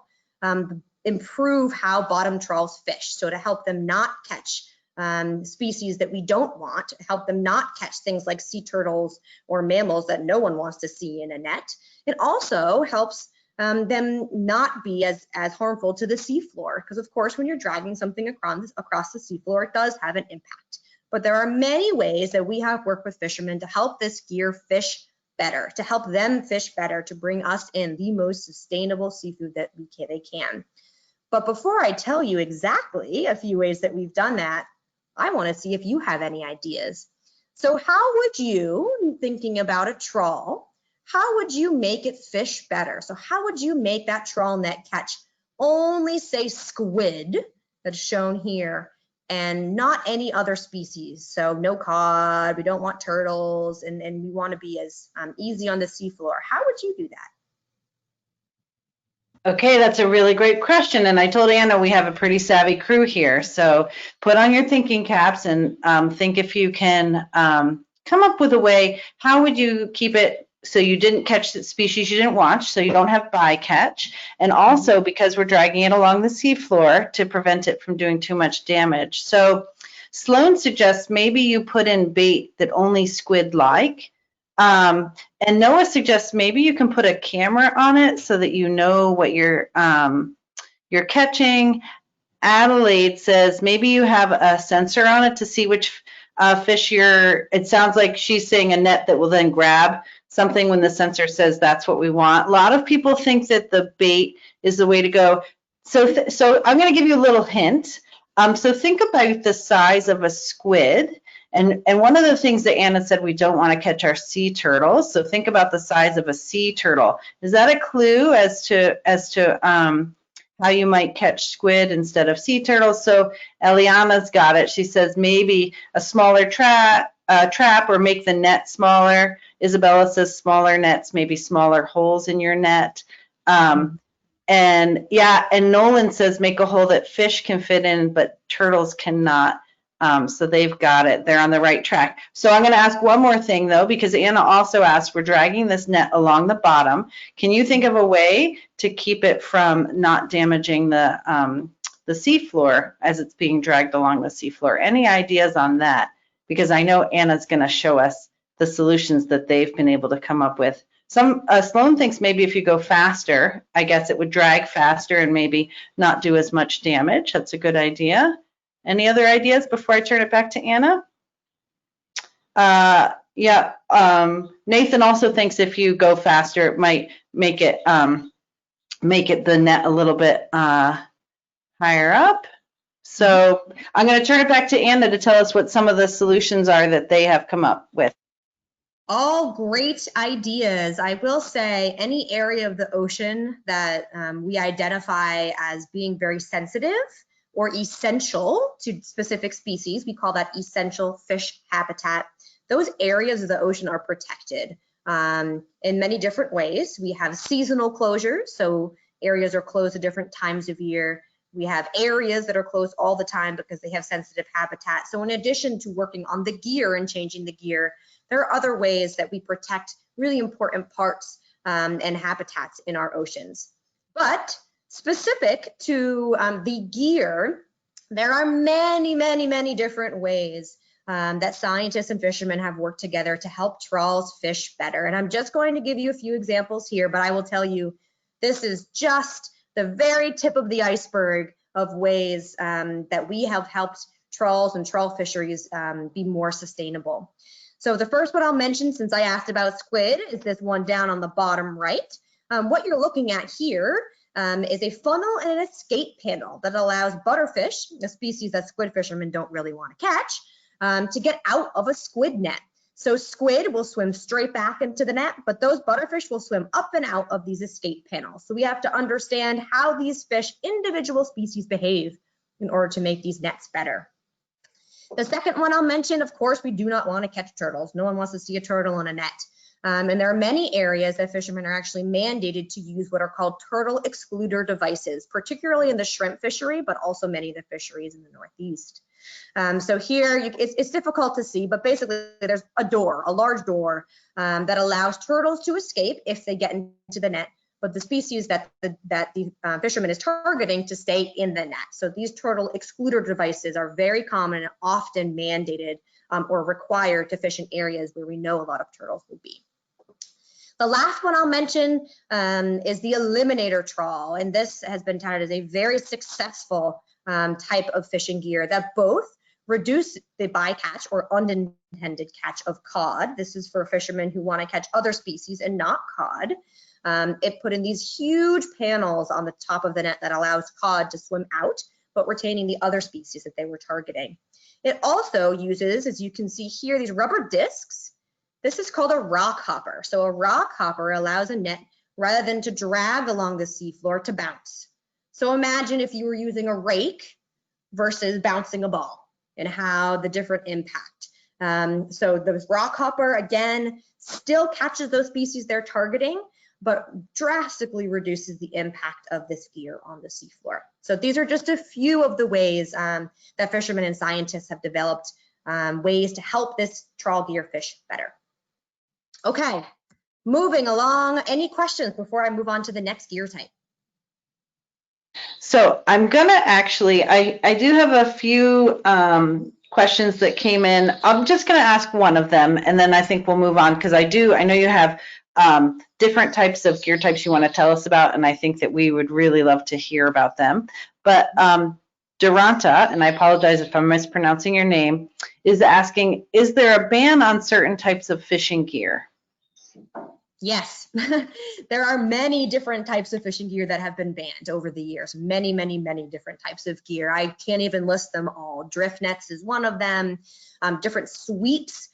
improve how bottom trawls fish. So to help them not catch species that we don't want, help them not catch things like sea turtles or mammals that no one wants to see in a net. It also helps them not be as harmful to the seafloor, because of course when you're dragging something across the seafloor, it does have an impact. But there are many ways that we have worked with fishermen to help this gear fish better, to help them fish better, to bring us in the most sustainable seafood that they can. But before I tell you exactly a few ways that we've done that, I want to see if you have any ideas. So how would you, thinking about a trawl, how would you make it fish better? So how would you make that trawl net catch only, say, squid, that's shown here, and not any other species? So no cod, we don't want turtles, and we want to be as easy on the seafloor. How would you do that? Okay, that's a really great question. And I told Anna we have a pretty savvy crew here. So put on your thinking caps and think if you can come up with a way. How would you keep it so you didn't catch the species you didn't want, so you don't have bycatch? And also because we're dragging it along the seafloor to prevent it from doing too much damage. So Sloan suggests maybe you put in bait that only squid like. And NOAA suggests maybe you can put a camera on it so that you know what you're catching. Adelaide says maybe you have a sensor on it to see which fish it sounds like she's saying a net that will then grab something when the sensor says that's what we want. A lot of people think that the bait is the way to go. So I'm going to give you a little hint. So think about the size of a squid. And one of the things that Anna said, we don't want to catch our sea turtles. So think about the size of a sea turtle. Is that a clue as to how you might catch squid instead of sea turtles? So Eliana's got it. She says maybe a smaller trap or make the net smaller. Isabella says smaller nets, maybe smaller holes in your net. And Nolan says make a hole that fish can fit in, but turtles cannot. So they've got it. They're on the right track. So I'm going to ask one more thing, though, because Anna also asked, we're dragging this net along the bottom. Can you think of a way to keep it from not damaging the seafloor as it's being dragged along the seafloor? Any ideas on that? Because I know Anna's going to show us the solutions that they've been able to come up with. Sloan thinks maybe if you go faster, I guess it would drag faster and maybe not do as much damage. That's a good idea. Any other ideas before I turn it back to Anna? Nathan also thinks if you go faster, it might make it the net a little bit higher up. So I'm going to turn it back to Anna to tell us what some of the solutions are that they have come up with. All great ideas. I will say any area of the ocean that we identify as being very sensitive or essential to specific species, we call that essential fish habitat. Those areas of the ocean are protected in many different ways. We have seasonal closures, so areas are closed at different times of year. We have areas that are closed all the time because they have sensitive habitat. So in addition to working on the gear and changing the gear, there are other ways that we protect really important parts and habitats in our oceans. But specific to the gear, there are many different ways that scientists and fishermen have worked together to help trawls fish better. And I'm just going to give you a few examples here, but I will tell you this is just the very tip of the iceberg of ways that we have helped trawls and trawl fisheries be more sustainable. So the first one I'll mention, since I asked about squid, is this one down on the bottom right. What you're looking at here is a funnel and an escape panel that allows butterfish, a species that squid fishermen don't really want to catch, to get out of a squid net. So squid will swim straight back into the net, but those butterfish will swim up and out of these escape panels. So we have to understand how these fish, individual species, behave in order to make these nets better. The second one I'll mention, of course, we do not want to catch turtles. No one wants to see a turtle in a net. And there are many areas that fishermen are actually mandated to use what are called turtle excluder devices, particularly in the shrimp fishery, but also many of the fisheries in the Northeast. So here, it's difficult to see, but basically there's a large door that allows turtles to escape if they get into the net. but the species that the fisherman is targeting to stay in the net. So these turtle excluder devices are very common and often mandated or required to fish in areas where we know a lot of turtles will be. The last one I'll mention is the eliminator trawl, and this has been touted as a very successful type of fishing gear that both reduce the bycatch or unintended catch of cod. This is for fishermen who want to catch other species and not cod. It put in these huge panels on the top of the net that allows cod to swim out, but retaining the other species that they were targeting. It also uses, as you can see here, these rubber discs. This is called a rock hopper. So a rock hopper allows a net, rather than to drag along the seafloor, to bounce. So imagine if you were using a rake versus bouncing a ball and how the different impact. So the rock hopper, again, still catches those species they're targeting, but drastically reduces the impact of this gear on the seafloor. So these are just a few of the ways that fishermen and scientists have developed ways to help this trawl gear fish better. Okay, moving along. Any questions before I move on to the next gear type? So I'm gonna actually, I do have a few questions that came in. I'm just gonna ask one of them, and then I think we'll move on, because I know you have different types of gear types you want to tell us about, and I think that we would really love to hear about them. But Duranta, and I apologize if I'm mispronouncing your name, is asking, is there a ban on certain types of fishing gear? Yes, there are many different types of fishing gear that have been banned over the years. Many, many, many different types of gear. I can't even list them all. Drift nets is one of them. Different sweeps.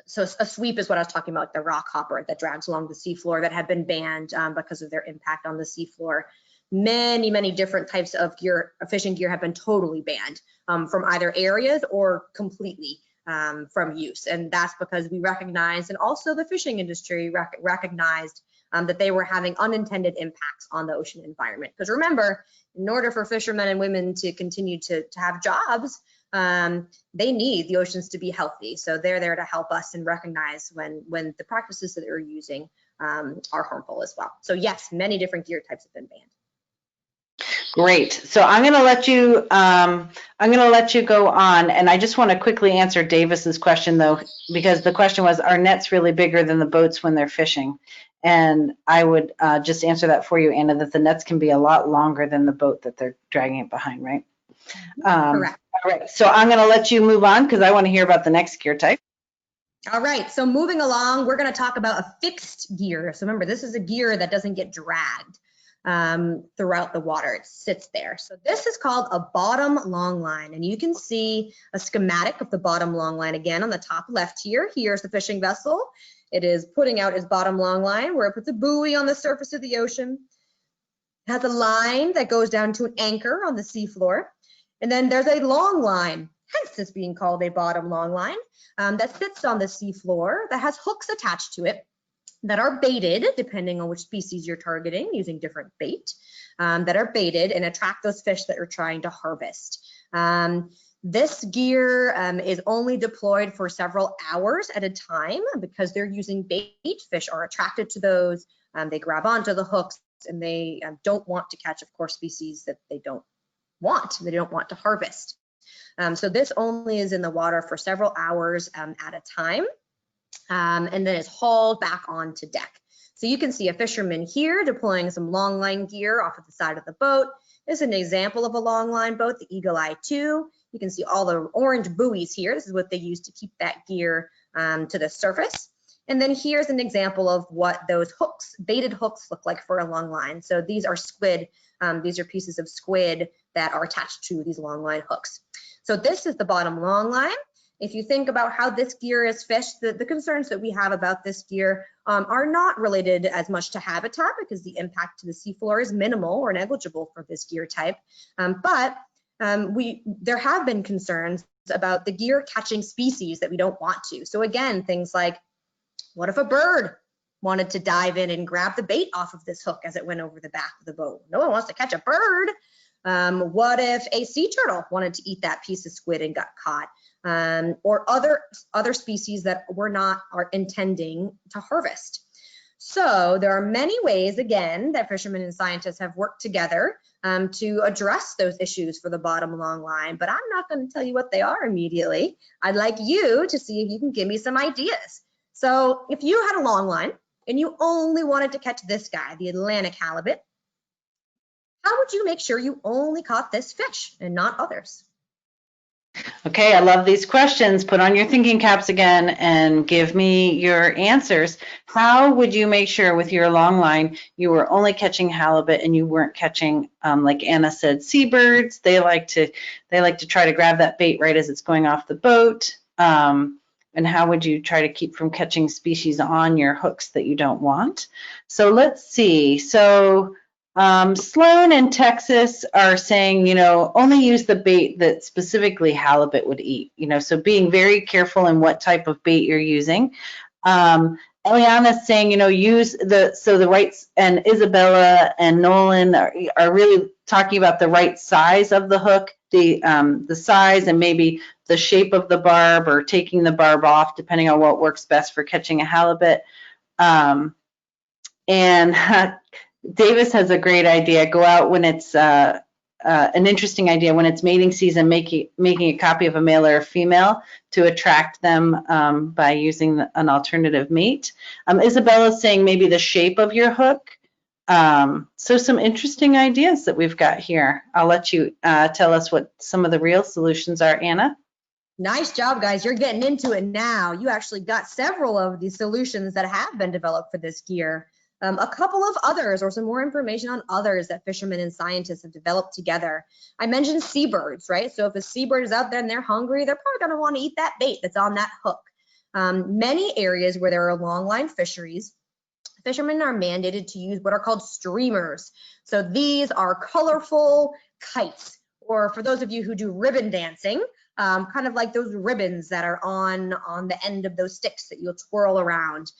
So a sweep is what I was talking about, the rock hopper that drags along the seafloor, that have been banned because of their impact on the seafloor. Many, many different types of gear, fishing gear, have been totally banned from either areas or completely from use. And that's because we recognized, and also the fishing industry recognized, that they were having unintended impacts on the ocean environment. Because remember, in order for fishermen and women to continue to have jobs, they need the oceans to be healthy. So they're there to help us and recognize when the practices that they're using are harmful as well. So yes, many different gear types have been banned. Great. So I'm going to let you go on, and I just want to quickly answer Davis's question, though, because the question was, are nets really bigger than the boats when they're fishing? And I would just answer that for you, Anna, that the nets can be a lot longer than the boat that they're dragging it behind, right? Correct. All right. So I'm going to let you move on, because I want to hear about the next gear type. All right. So moving along, we're going to talk about a fixed gear. So remember, this is a gear that doesn't get dragged throughout the water. It sits there. So this is called a bottom long line, and you can see a schematic of the bottom long line again on the top left here. Here's the fishing vessel. It is putting out its bottom long line, where it puts a buoy on the surface of the ocean. It has a line that goes down to an anchor on the seafloor, and then there's a long line, hence it's being called a bottom long line, that sits on the seafloor, that has hooks attached to it that are baited, depending on which species you're targeting, using different bait, that are baited and attract those fish that you're trying to harvest. This gear is only deployed for several hours at a time, because they're using bait. Fish are attracted to those, they grab onto the hooks, and they don't want to catch, of course, species that they don't want to harvest. So this only is in the water for several hours at a time. And then it's hauled back onto deck. So you can see a fisherman here deploying some long line gear off of the side of the boat. This is an example of a long line boat, the Eagle Eye 2. You can see all the orange buoys here. This is what they use to keep that gear to the surface. And then here's an example of what those hooks, baited hooks, look like for a long line. So these are squid. These are pieces of squid that are attached to these long line hooks. So this is the bottom long line. If you think about how this gear is fished, the concerns that we have about this gear are not related as much to habitat, because the impact to the seafloor is minimal or negligible for this gear type. But there have been concerns about the gear catching species that we don't want to. So again, things like, what if a bird wanted to dive in and grab the bait off of this hook as it went over the back of the boat? No one wants to catch a bird. What if a sea turtle wanted to eat that piece of squid and got caught? Or other species that we're not intending to harvest. So there are many ways, again, that fishermen and scientists have worked together to address those issues for the bottom long line, but I'm not going to tell you what they are immediately. I'd like you to see if you can give me some ideas. So if you had a long line and you only wanted to catch this guy, the Atlantic halibut, how would you make sure you only caught this fish and not others? Okay, I love these questions. Put on your thinking caps again and give me your answers. How would you make sure with your long line you were only catching halibut and you weren't catching, like Anna said, seabirds? They like to try to grab that bait right as it's going off the boat. And how would you try to keep from catching species on your hooks that you don't want? So let's see. So Sloan and Texas are saying, only use the bait that specifically halibut would eat, so being very careful in what type of bait you're using. Eliana's saying, use the right, and Isabella and Nolan are really talking about the right size of the hook, the size and maybe the shape of the barb or taking the barb off, depending on what works best for catching a halibut. And Davis has a great idea. Go out when it's an interesting idea when it's mating season, making a copy of a male or a female to attract them by using an alternative mate. Isabella's saying maybe the shape of your hook. So some interesting ideas that we've got here. I'll let you tell us what some of the real solutions are, Anna. Nice job, guys. You're getting into it now. You actually got several of the solutions that have been developed for this gear. A couple of others, or some more information on others that fishermen and scientists have developed together. I mentioned seabirds, right? So if a seabird is out there and they're hungry, they're probably going to want to eat that bait that's on that hook. Many areas where there are longline fisheries, fishermen are mandated to use what are called streamers. So these are colorful kites, or for those of you who do ribbon dancing, kind of like those ribbons that are on the end of those sticks that you'll twirl around.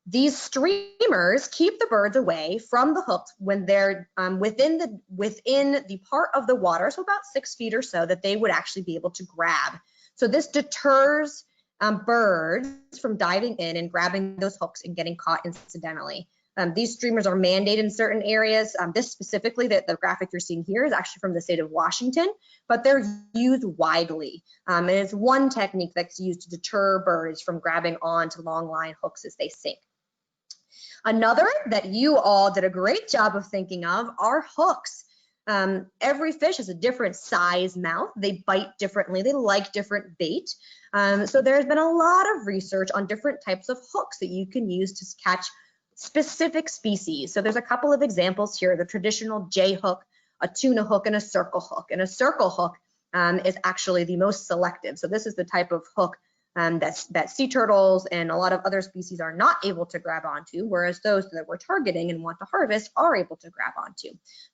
These streamers keep the birds away from the hooks when they're within the part of the water, so about 6 feet or so, that they would actually be able to grab. So this deters birds from diving in and grabbing those hooks and getting caught incidentally. These streamers are mandated in certain areas. This specifically, the graphic you're seeing here is actually from the state of Washington, but they're used widely. And it's one technique that's used to deter birds from grabbing onto longline hooks as they sink. Another that you all did a great job of thinking of are hooks. Every fish has a different size mouth. They bite differently. They like different bait. So there's been a lot of research on different types of hooks that you can use to catch specific species. So there's a couple of examples here: the traditional J hook, a tuna hook, and a circle hook. And a circle hook is actually the most selective. So this is the type of hook that sea turtles and a lot of other species are not able to grab onto, whereas those that we're targeting and want to harvest are able to grab onto.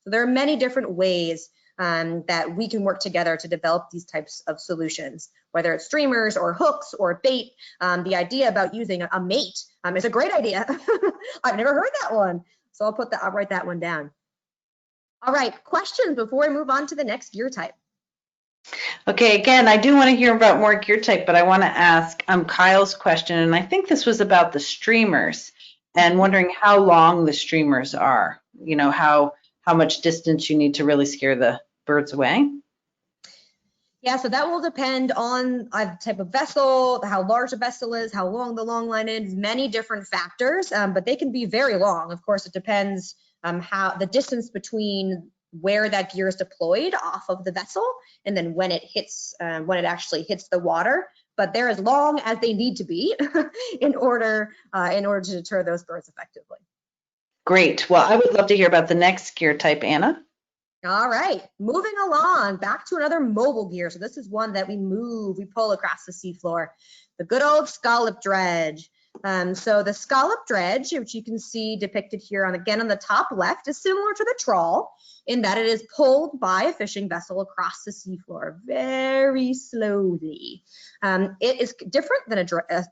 So there are many different ways that we can work together to develop these types of solutions, whether it's streamers or hooks or bait. The idea about using a mate is a great idea. I've never heard that one, so I'll write that one down. All right, questions before we move on to the next gear type. Okay, again, I do want to hear about more gear type, but I want to ask Kyle's question, and I think this was about the streamers and wondering how long the streamers are, how much distance you need to really scare the birds away. Yeah, so that will depend on the type of vessel, how large the vessel is, how long the long line is, many different factors, but they can be very long. Of course, it depends how the distance between where that gear is deployed off of the vessel and then when it actually hits the water. But they're as long as they need to be in order to deter those birds effectively. Great. Well, I would love to hear about the next gear type, Anna. All right, moving along, back to another mobile gear. So this is one that we pull across the seafloor, the good old scallop dredge. So the scallop dredge, which you can see depicted here again on the top left, is similar to the trawl in that it is pulled by a fishing vessel across the seafloor very slowly. It is different than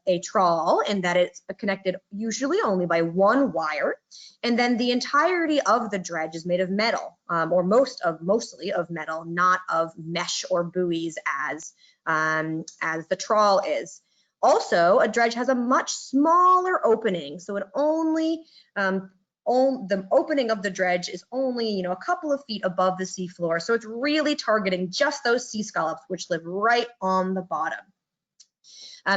a trawl in that it's connected usually only by one wire, and then the entirety of the dredge is made of metal, or mostly of metal, not of mesh or buoys as the trawl is. Also, a dredge has a much smaller opening, so it only the opening of the dredge is only, a couple of feet above the seafloor. So it's really targeting just those sea scallops, which live right on the bottom.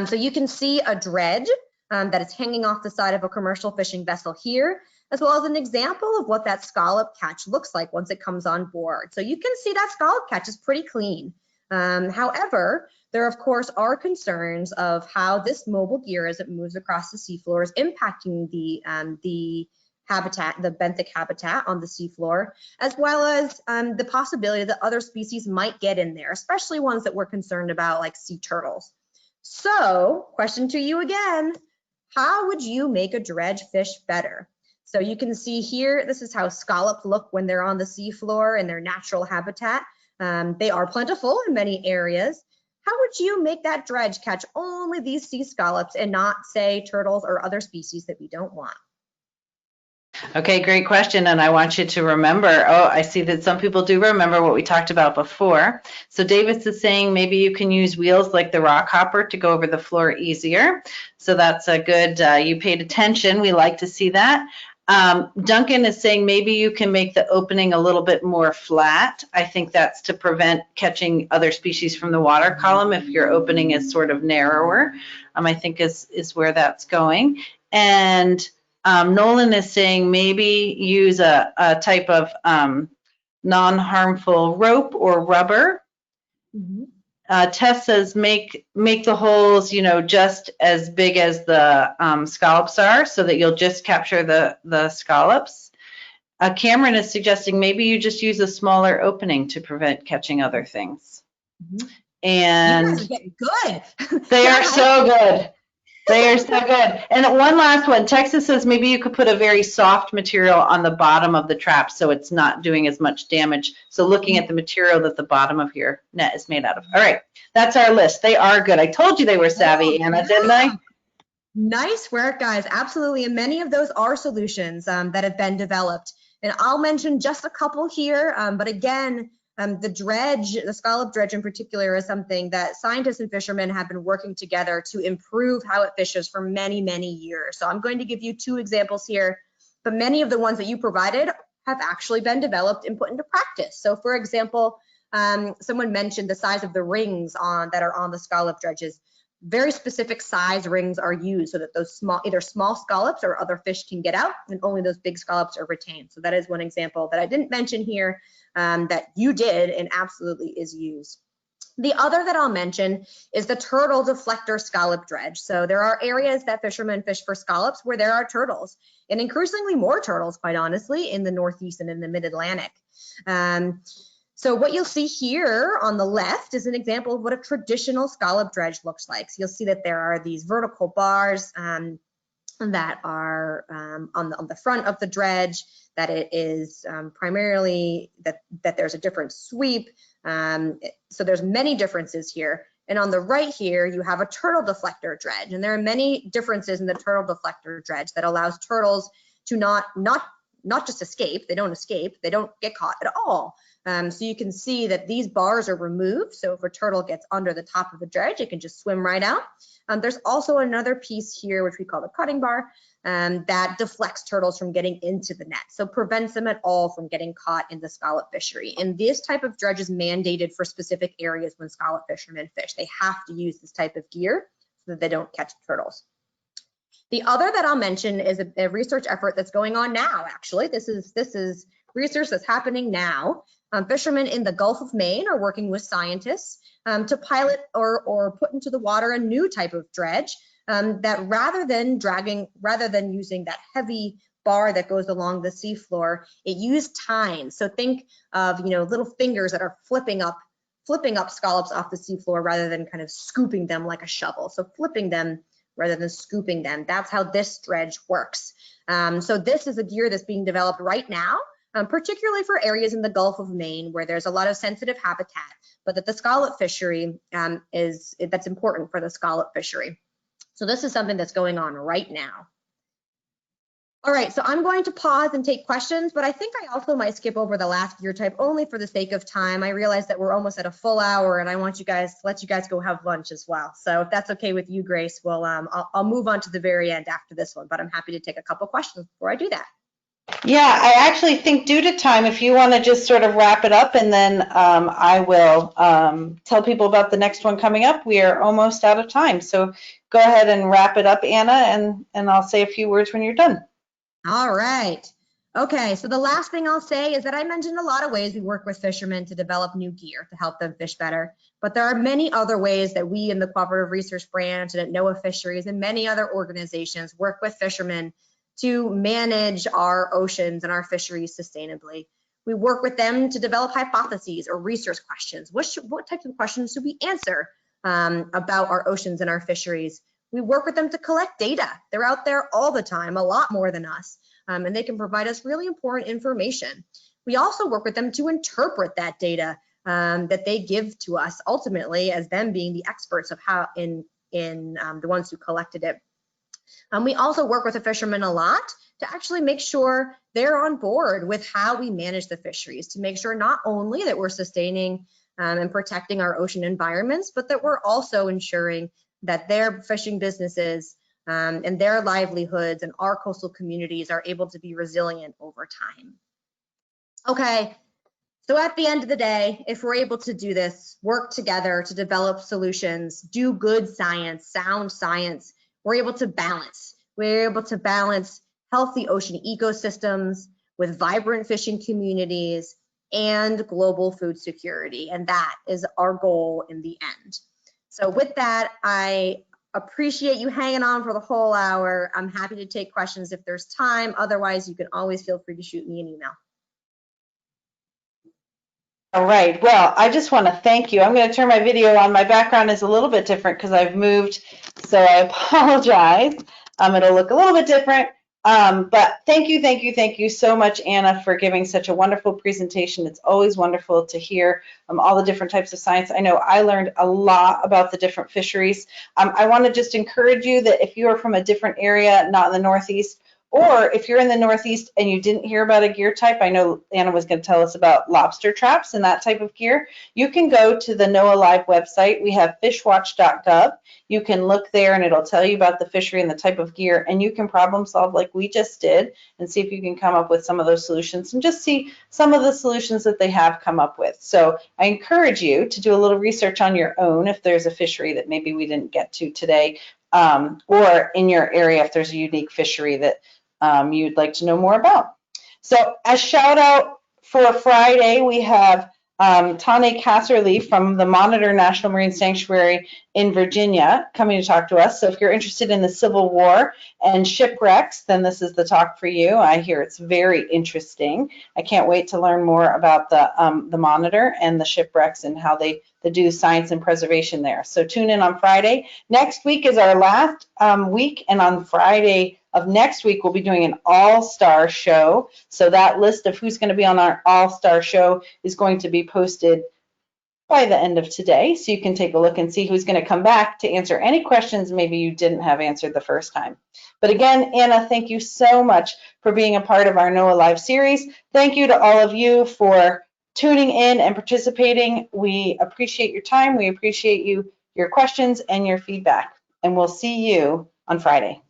So you can see a dredge that is hanging off the side of a commercial fishing vessel here, as well as an example of what that scallop catch looks like once it comes on board. So you can see that scallop catch is pretty clean. However, there of course are concerns of how this mobile gear as it moves across the seafloor is impacting the habitat, the benthic habitat on the seafloor, as well as the possibility that other species might get in there, especially ones that we're concerned about, like sea turtles. So, question to you again, how would you make a dredge fish better? So you can see here, this is how scallop look when they're on the seafloor in their natural habitat. They are plentiful in many areas. How would you make that dredge catch only these sea scallops and not, say, turtles or other species that we don't want? Okay, great question. And I want you to remember, I see that some people do remember what we talked about before. So Davis is saying maybe you can use wheels like the rock hopper to go over the floor easier. So that's a good, you paid attention. We like to see that. Duncan is saying maybe you can make the opening a little bit more flat. I think that's to prevent catching other species from the water column if your opening is sort of narrower, I think is where that's going. And Nolan is saying maybe use a type of non-harmful rope or rubber. Mm-hmm. Tess says make the holes, just as big as the scallops are, so that you'll just capture the scallops. Cameron is suggesting maybe you just use a smaller opening to prevent catching other things. Mm-hmm. And you guys are getting good. They are so good. They are so good. And one last one. Texas says maybe you could put a very soft material on the bottom of the trap so it's not doing as much damage. So looking at the material that the bottom of your net is made out of. All right, that's our list. They are good. I told you they were savvy, Anna, didn't I? Nice work, guys. Absolutely. And many of those are solutions that have been developed. And I'll mention just a couple here. But again, the dredge, the scallop dredge in particular, is something that scientists and fishermen have been working together to improve how it fishes for many, many years. So I'm going to give you two examples here, but many of the ones that you provided have actually been developed and put into practice. So for example, someone mentioned the size of the rings that are on the scallop dredges. Very specific size rings are used so that those either small scallops or other fish can get out, and only those big scallops are retained. So that is one example that I didn't mention here that you did and absolutely is used. The other that I'll mention is the turtle deflector scallop dredge. So there are areas that fishermen fish for scallops where there are turtles, and increasingly more turtles, quite honestly, in the Northeast and in the Mid-Atlantic. So what you'll see here on the left is an example of what a traditional scallop dredge looks like. So you'll see that there are these vertical bars that are on the front of the dredge, that it is primarily that there's a different sweep. So there's many differences here. And on the right here, you have a turtle deflector dredge. And there are many differences in the turtle deflector dredge that allows turtles to not just escape, they don't get caught at all. So you can see that these bars are removed. So if a turtle gets under the top of the dredge, it can just swim right out. There's also another piece here, which we call the cutting bar, that deflects turtles from getting into the net. So prevents them at all from getting caught in the scallop fishery. And this type of dredge is mandated for specific areas when scallop fishermen fish. They have to use this type of gear so that they don't catch turtles. The other that I'll mention is a research effort that's going on now, actually. This is research that's happening now. Fishermen in the Gulf of Maine are working with scientists to pilot or put into the water a new type of dredge that rather than using that heavy bar that goes along the seafloor, it used tines. So think of little fingers that are flipping up scallops off the seafloor rather than kind of scooping them like a shovel. So flipping them rather than scooping them. That's how this dredge works. So this is a gear that's being developed right now, particularly for areas in the Gulf of Maine where there's a lot of sensitive habitat, but that the scallop fishery that's important for the scallop fishery. So this is something that's going on right now. All right, so I'm going to pause and take questions, but I think I also might skip over the last gear type only for the sake of time. I realize that we're almost at a full hour, and I want you guys to let you guys go have lunch as well. So if that's okay with you, Grace, well, I'll move on to the very end after this one, but I'm happy to take a couple questions before I do that. Yeah, I actually think due to time, if you want to just sort of wrap it up, and then I will tell people about the next one coming up. We are almost out of time. So go ahead and wrap it up, Anna, and I'll say a few words when you're done. All right. Okay, so the last thing I'll say is that I mentioned a lot of ways we work with fishermen to develop new gear to help them fish better, but there are many other ways that we in the Cooperative Research Branch and at NOAA Fisheries and many other organizations work with fishermen to manage our oceans and our fisheries sustainably. We work with them to develop hypotheses or research questions. What types of questions should we answer about our oceans and our fisheries? We work with them to collect data. They're out there all the time, a lot more than us, and they can provide us really important information. We also work with them to interpret that data that they give to us, ultimately as them being the experts of how in the ones who collected it. We also work with the fishermen a lot to actually make sure they're on board with how we manage the fisheries, to make sure not only that we're sustaining and protecting our ocean environments, but that we're also ensuring that their fishing businesses and their livelihoods and our coastal communities are able to be resilient over time. Okay, so at the end of the day, if we're able to do this, work together to develop solutions, do good science, sound science, we're able to balance. We're able to balance healthy ocean ecosystems with vibrant fishing communities and global food security, and that is our goal in the end. So with that, I appreciate you hanging on for the whole hour. I'm happy to take questions if there's time. Otherwise, you can always feel free to shoot me an email. All right, well, I just want to thank you. I'm going to turn my video on. My background is a little bit different because I've moved, so I apologize. It'll look a little bit different, but thank you so much, Anna, for giving such a wonderful presentation. It's always wonderful to hear all the different types of science. I know I learned a lot about the different fisheries. I want to just encourage you that if you are from a different area, not in the Northeast, or if you're in the Northeast and you didn't hear about a gear type, I know Anna was going to tell us about lobster traps and that type of gear, you can go to the NOAA Live website. We have fishwatch.gov. You can look there and it'll tell you about the fishery and the type of gear, and you can problem solve like we just did and see if you can come up with some of those solutions and just see some of the solutions that they have come up with. So I encourage you to do a little research on your own if there's a fishery that maybe we didn't get to today, or in your area if there's a unique fishery that you'd like to know more about. So as shout out for Friday, we have Tane Casserly from the Monitor National Marine Sanctuary in Virginia coming to talk to us. So if you're interested in the Civil War and shipwrecks, then this is the talk for you. I hear it's very interesting. I can't wait to learn more about the Monitor and the shipwrecks and how they do science and preservation there. So tune in on Friday. Next week is our last week, and on Friday of next week, we'll be doing an all-star show. So that list of who's going to be on our all-star show is going to be posted by the end of today. So you can take a look and see who's going to come back to answer any questions maybe you didn't have answered the first time. But again, Anna, thank you so much for being a part of our NOAA Live series. Thank you to all of you for tuning in and participating. We appreciate your time. We appreciate your questions and your feedback. And we'll see you on Friday.